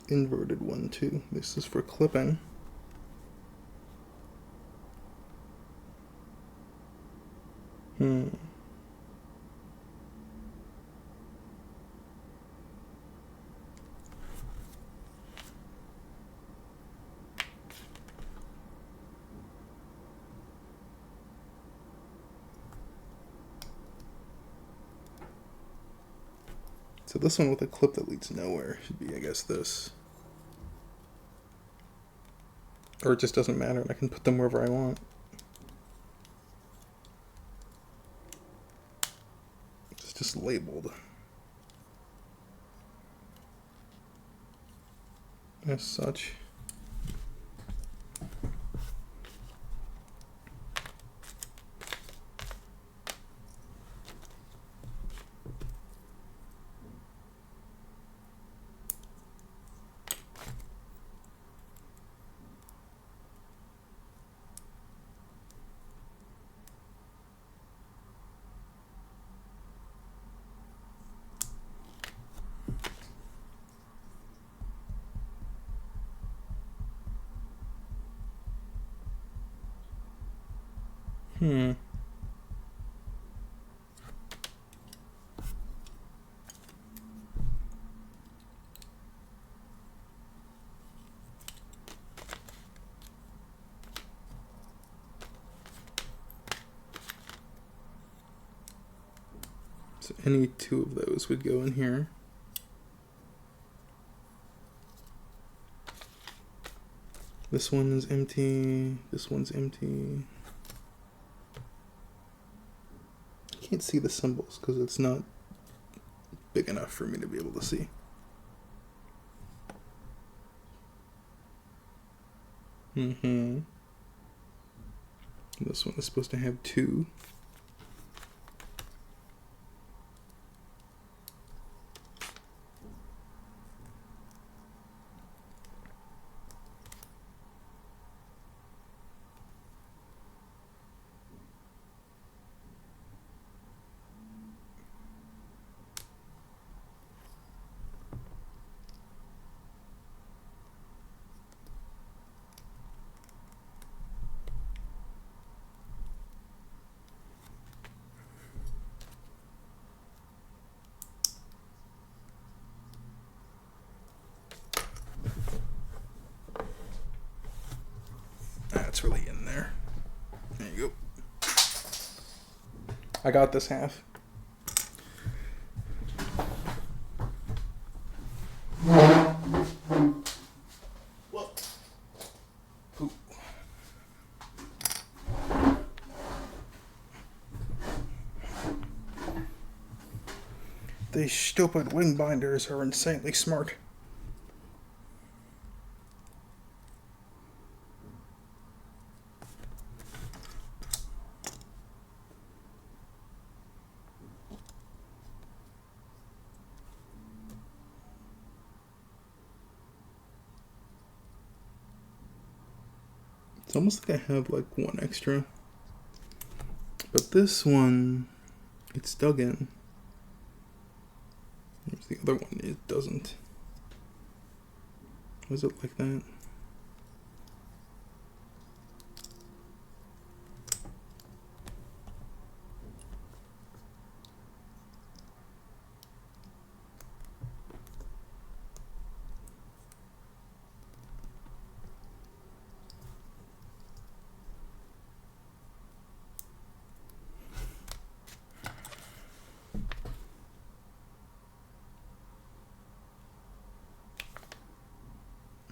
Inverted 1, 2. This is for clipping. So this one with a clip that leads nowhere should be, I guess, this. Or it just doesn't matter and I can put them wherever I want. It's just labeled as such. So any two of those would go in here. This one is empty. This one's empty. I can't see the symbols because it's not big enough for me to be able to see. This one is supposed to have 2. That's really in there. There you go. I got this half. What? Ooh. These stupid wing binders are insanely smart. It's almost like I have like one extra. But this one, it's dug in. There's the other one, it doesn't. Was it like that?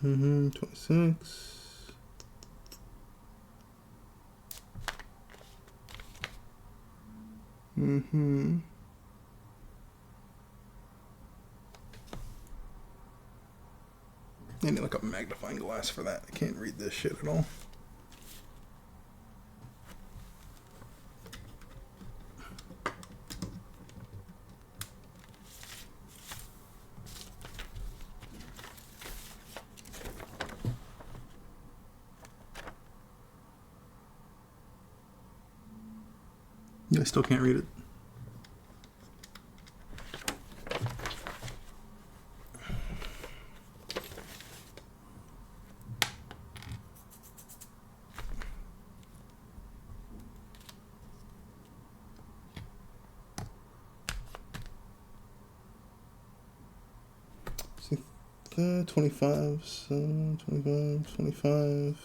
Mm-hmm, 26. Mm-hmm. I need like a magnifying glass for that. I can't read this shit at all. Yeah, I still can't read it. See, 25, so 25, 25.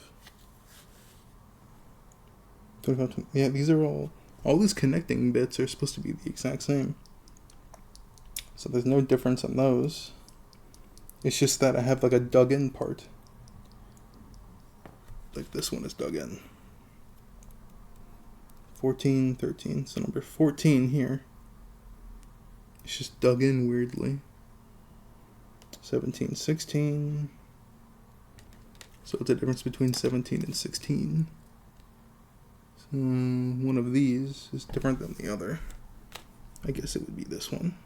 25, 20. Yeah, these are all these connecting bits are supposed to be the exact same. So there's no difference on those. It's just that I have like a dug in part. Like this one is dug in. 14, 13. So number 14 here. It's just dug in weirdly. 17, 16. So what's the difference between 17 and 16? So one of these is different than the other. I guess it would be this one.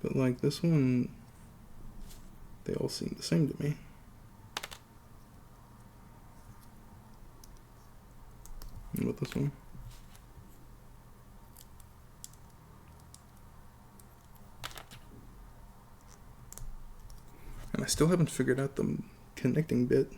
But like this one, they all seem the same to me. And with this one. And I still haven't figured out the connecting bit.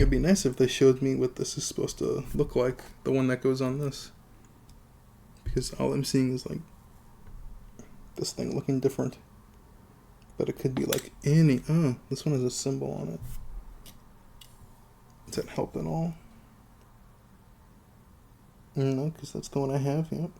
It'd be nice if they showed me what this is supposed to look like, the one that goes on this. Because all I'm seeing is like this thing looking different. But it could be like any... Oh, this one has a symbol on it. Does that help at all? No, because that's the one I have, yep.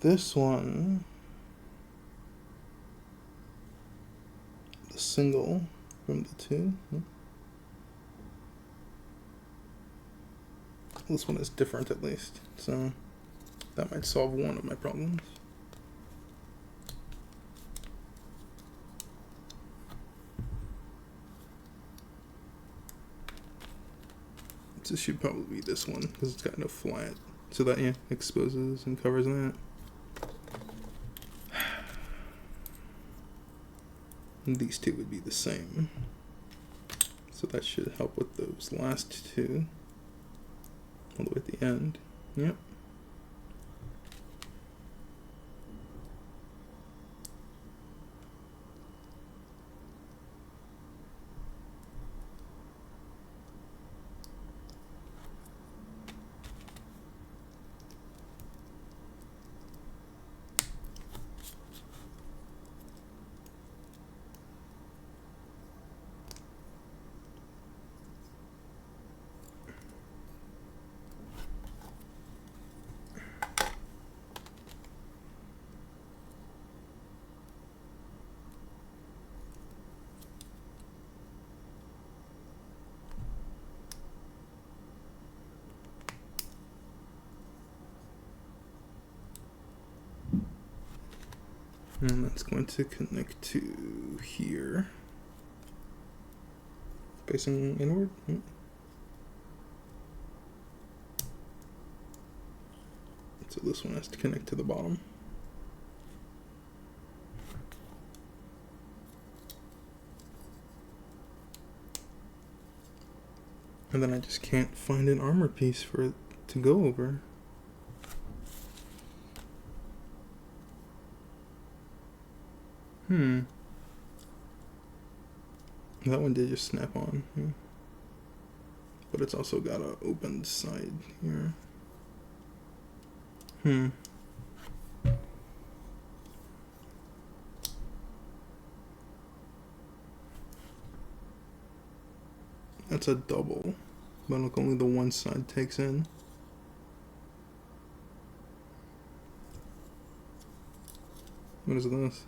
This one, the single from the two. This one is different at least, so that might solve one of my problems. This should probably be this one because it's got no flat, so that exposes and covers that. And these two would be the same, so that should help with those last two all the way at the end. Yep. And that's going to connect to here. Facing inward. So this one has to connect to the bottom. And then I just can't find an armor piece for it to go over. That one did just snap on. But it's also got an open side here. That's a double, but look, only the one side takes in. What is this?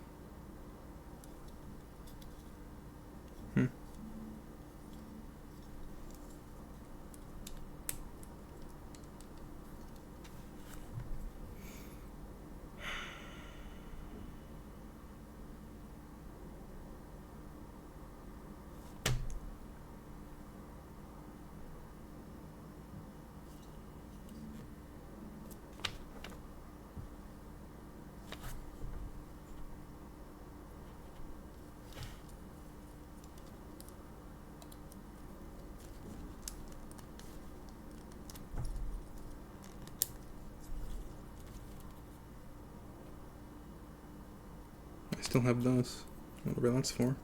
I still have this, whatever that's for.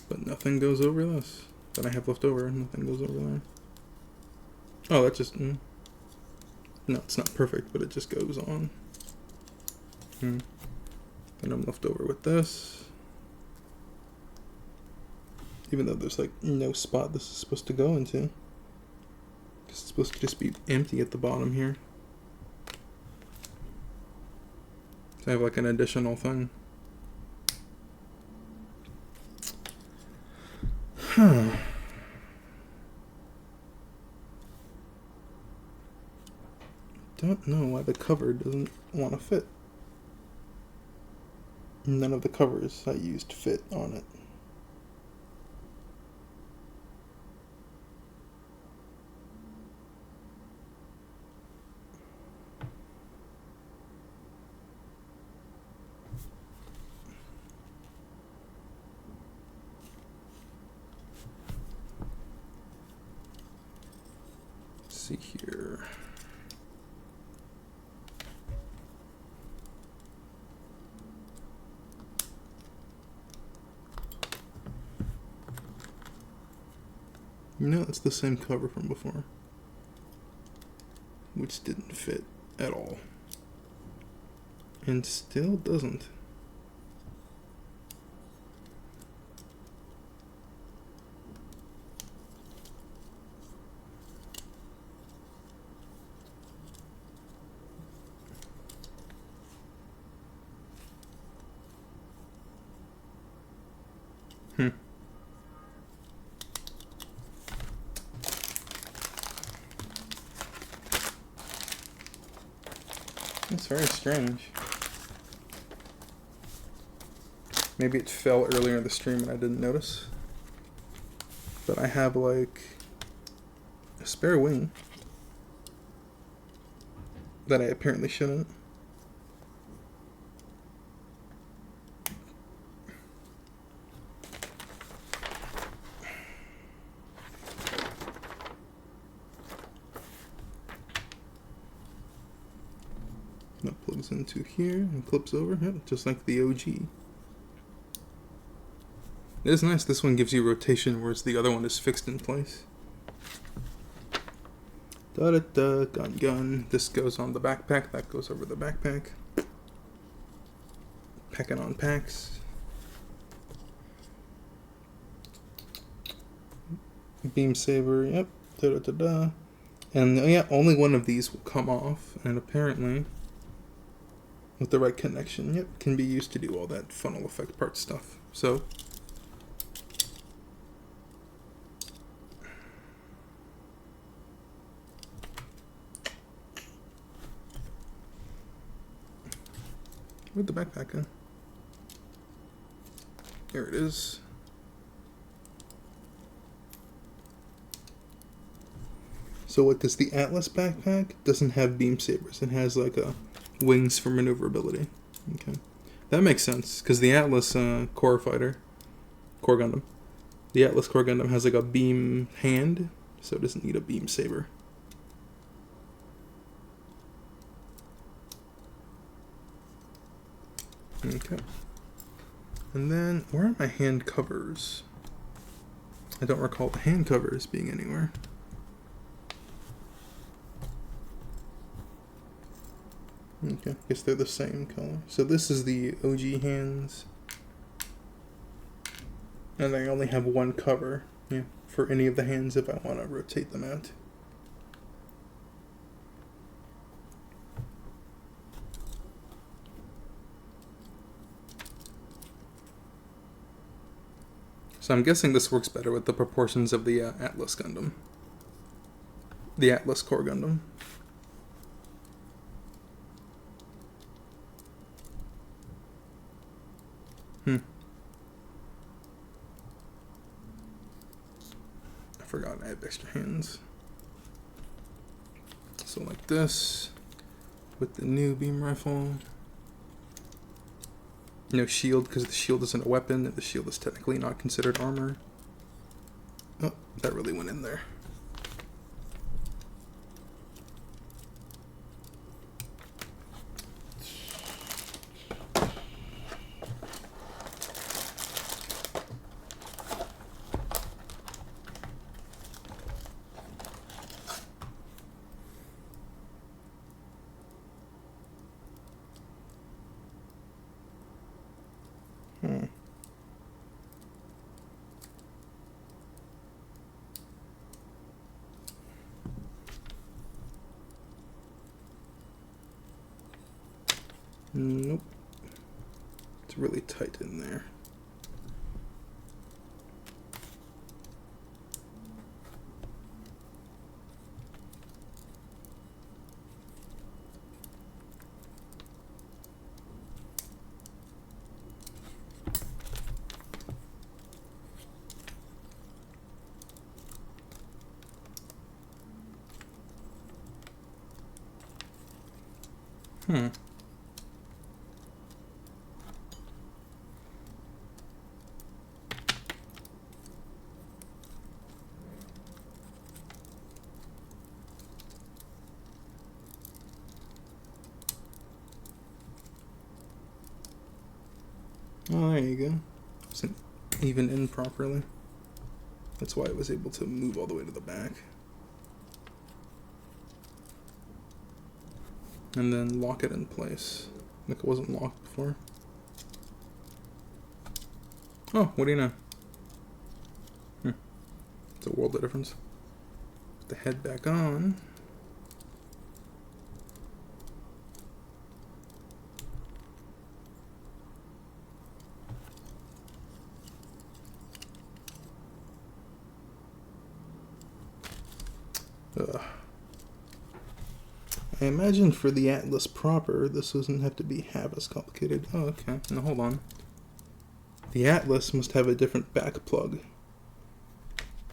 But nothing goes over this that I have left over. Nothing goes over there. Oh, that just... No, it's not perfect, but it just goes on. Then I'm left over with this. Even though there's like no spot this is supposed to go into. It's supposed to just be empty at the bottom here. So I have like an additional thing. Huh. Don't know why the cover doesn't want to fit. None of the covers I used fit on it. Let's see here. No, it's the same cover from before, which didn't fit at all, and still doesn't. It's very strange. Maybe it fell earlier in the stream and I didn't notice. But I have like a spare wing that I apparently shouldn't. That plugs into here and clips over, yep, just like the OG. It is nice, this one gives you rotation, whereas the other one is fixed in place. Da-da-da, gun. This goes on the backpack, that goes over the backpack. Packing on packs. Beam saber, yep, da-da-da-da. And yeah, only one of these will come off, and apparently, with the right connection, yep, can be used to do all that funnel effect part stuff. So, where'd the backpack go? Here it is. So what does the Atlas backpack? Doesn't have beam sabers. It has like a wings for maneuverability. Okay, that makes sense because the Atlas core Gundam, the Atlas core Gundam has like a beam hand, so it doesn't need a beam saber. Okay, and then where are my hand covers? I don't recall the hand covers being anywhere. Okay, I guess they're the same color. So this is the OG hands. And I only have one cover, yeah, for any of the hands if I want to rotate them out. So I'm guessing this works better with the proportions of the Atlas Gundam. The Atlas core Gundam. I forgot I have extra hands. So like this, with the new beam rifle. No shield, because the shield isn't a weapon, and the shield is technically not considered armor. Oh, that really went in there. Nope. It's really tight in there. Oh, there you go. Isn't even in properly. That's why I was able to move all the way to the back. And then lock it in place. Like it wasn't locked before. Oh, what do you know? It's a world of difference. Put the head back on. I imagine for the Atlas proper, this doesn't have to be half as complicated. Oh, okay. Now hold on. The Atlas must have a different back plug.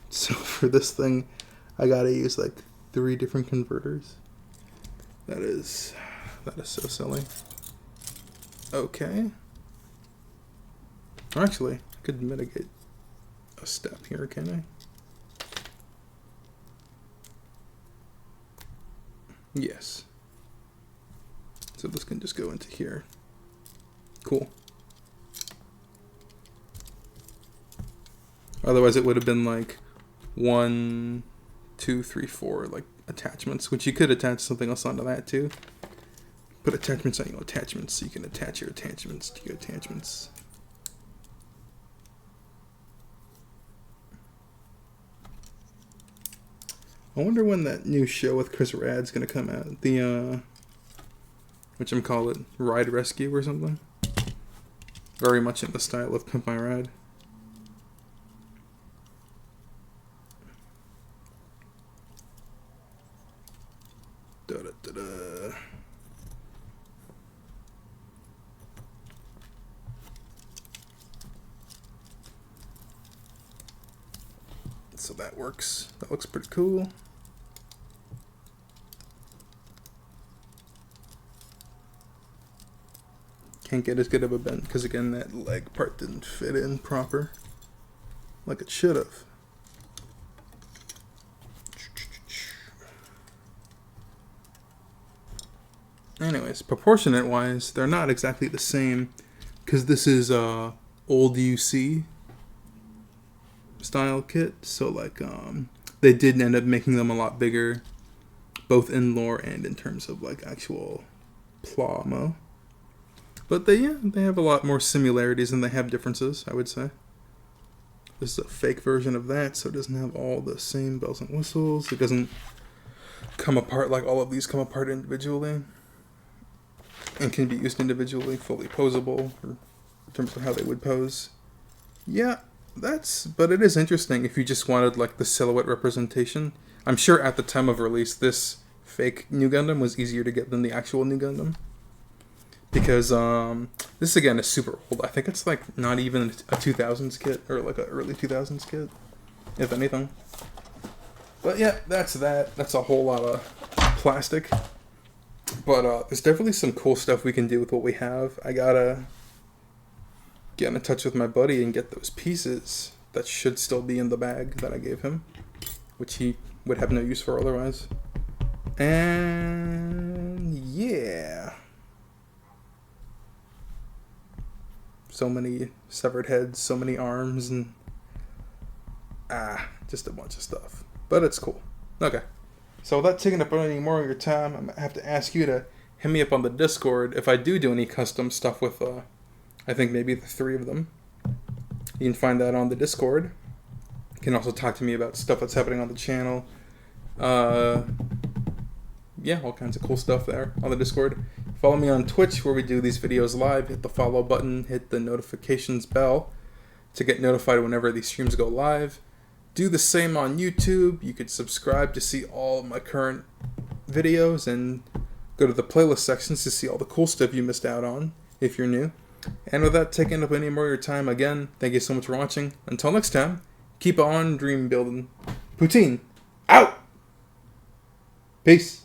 So for this thing, I gotta use like 3 different converters. That is so silly. Okay. Actually, I could mitigate a step here, can I? Yes. So this can just go into here. Cool. Otherwise it would have been like 1, 2, 3, 4 like attachments, which you could attach something else onto that too. Put attachments on your attachments so you can attach your attachments to your attachments. I wonder when that new show with Chris Rad's gonna come out. The whatchamacallit, Ride Rescue or something. Very much in the style of Pimp My Ride. Da-da-da-da. So that works. That looks pretty cool. Can't get as good of a bend because again that leg part didn't fit in proper like it should have. Anyways, proportionate wise, they're not exactly the same because this is old UC style kit, so like they did end up making them a lot bigger, both in lore and in terms of like actual plomo. But they have a lot more similarities than they have differences, I would say. This is a fake version of that, so it doesn't have all the same bells and whistles. It doesn't come apart like all of these come apart individually. And can be used individually, fully posable, or in terms of how they would pose. Yeah, but it is interesting if you just wanted like the silhouette representation. I'm sure at the time of release, this fake new Gundam was easier to get than the actual new Gundam. Because this again is super old. I think it's like not even a 2000s kit or like an early 2000s kit, if anything. But yeah, that's that. That's a whole lot of plastic. But there's definitely some cool stuff we can do with what we have. I gotta get in touch with my buddy and get those pieces that should still be in the bag that I gave him, which he would have no use for otherwise. And yeah. So many severed heads, so many arms, and just a bunch of stuff. But it's cool. Okay. So without taking up any more of your time, I'm going to have to ask you to hit me up on the Discord if I do any custom stuff with, I think maybe the 3 of them. You can find that on the Discord. You can also talk to me about stuff that's happening on the channel. Yeah, all kinds of cool stuff there on the Discord. Follow me on Twitch where we do these videos live. Hit the follow button, hit the notifications bell to get notified whenever these streams go live. Do the same on YouTube. You could subscribe to see all of my current videos and go to the playlist sections to see all the cool stuff you missed out on if you're new. And without taking up any more of your time, again, thank you so much for watching. Until next time, keep on dream building. Poutine, out! Peace.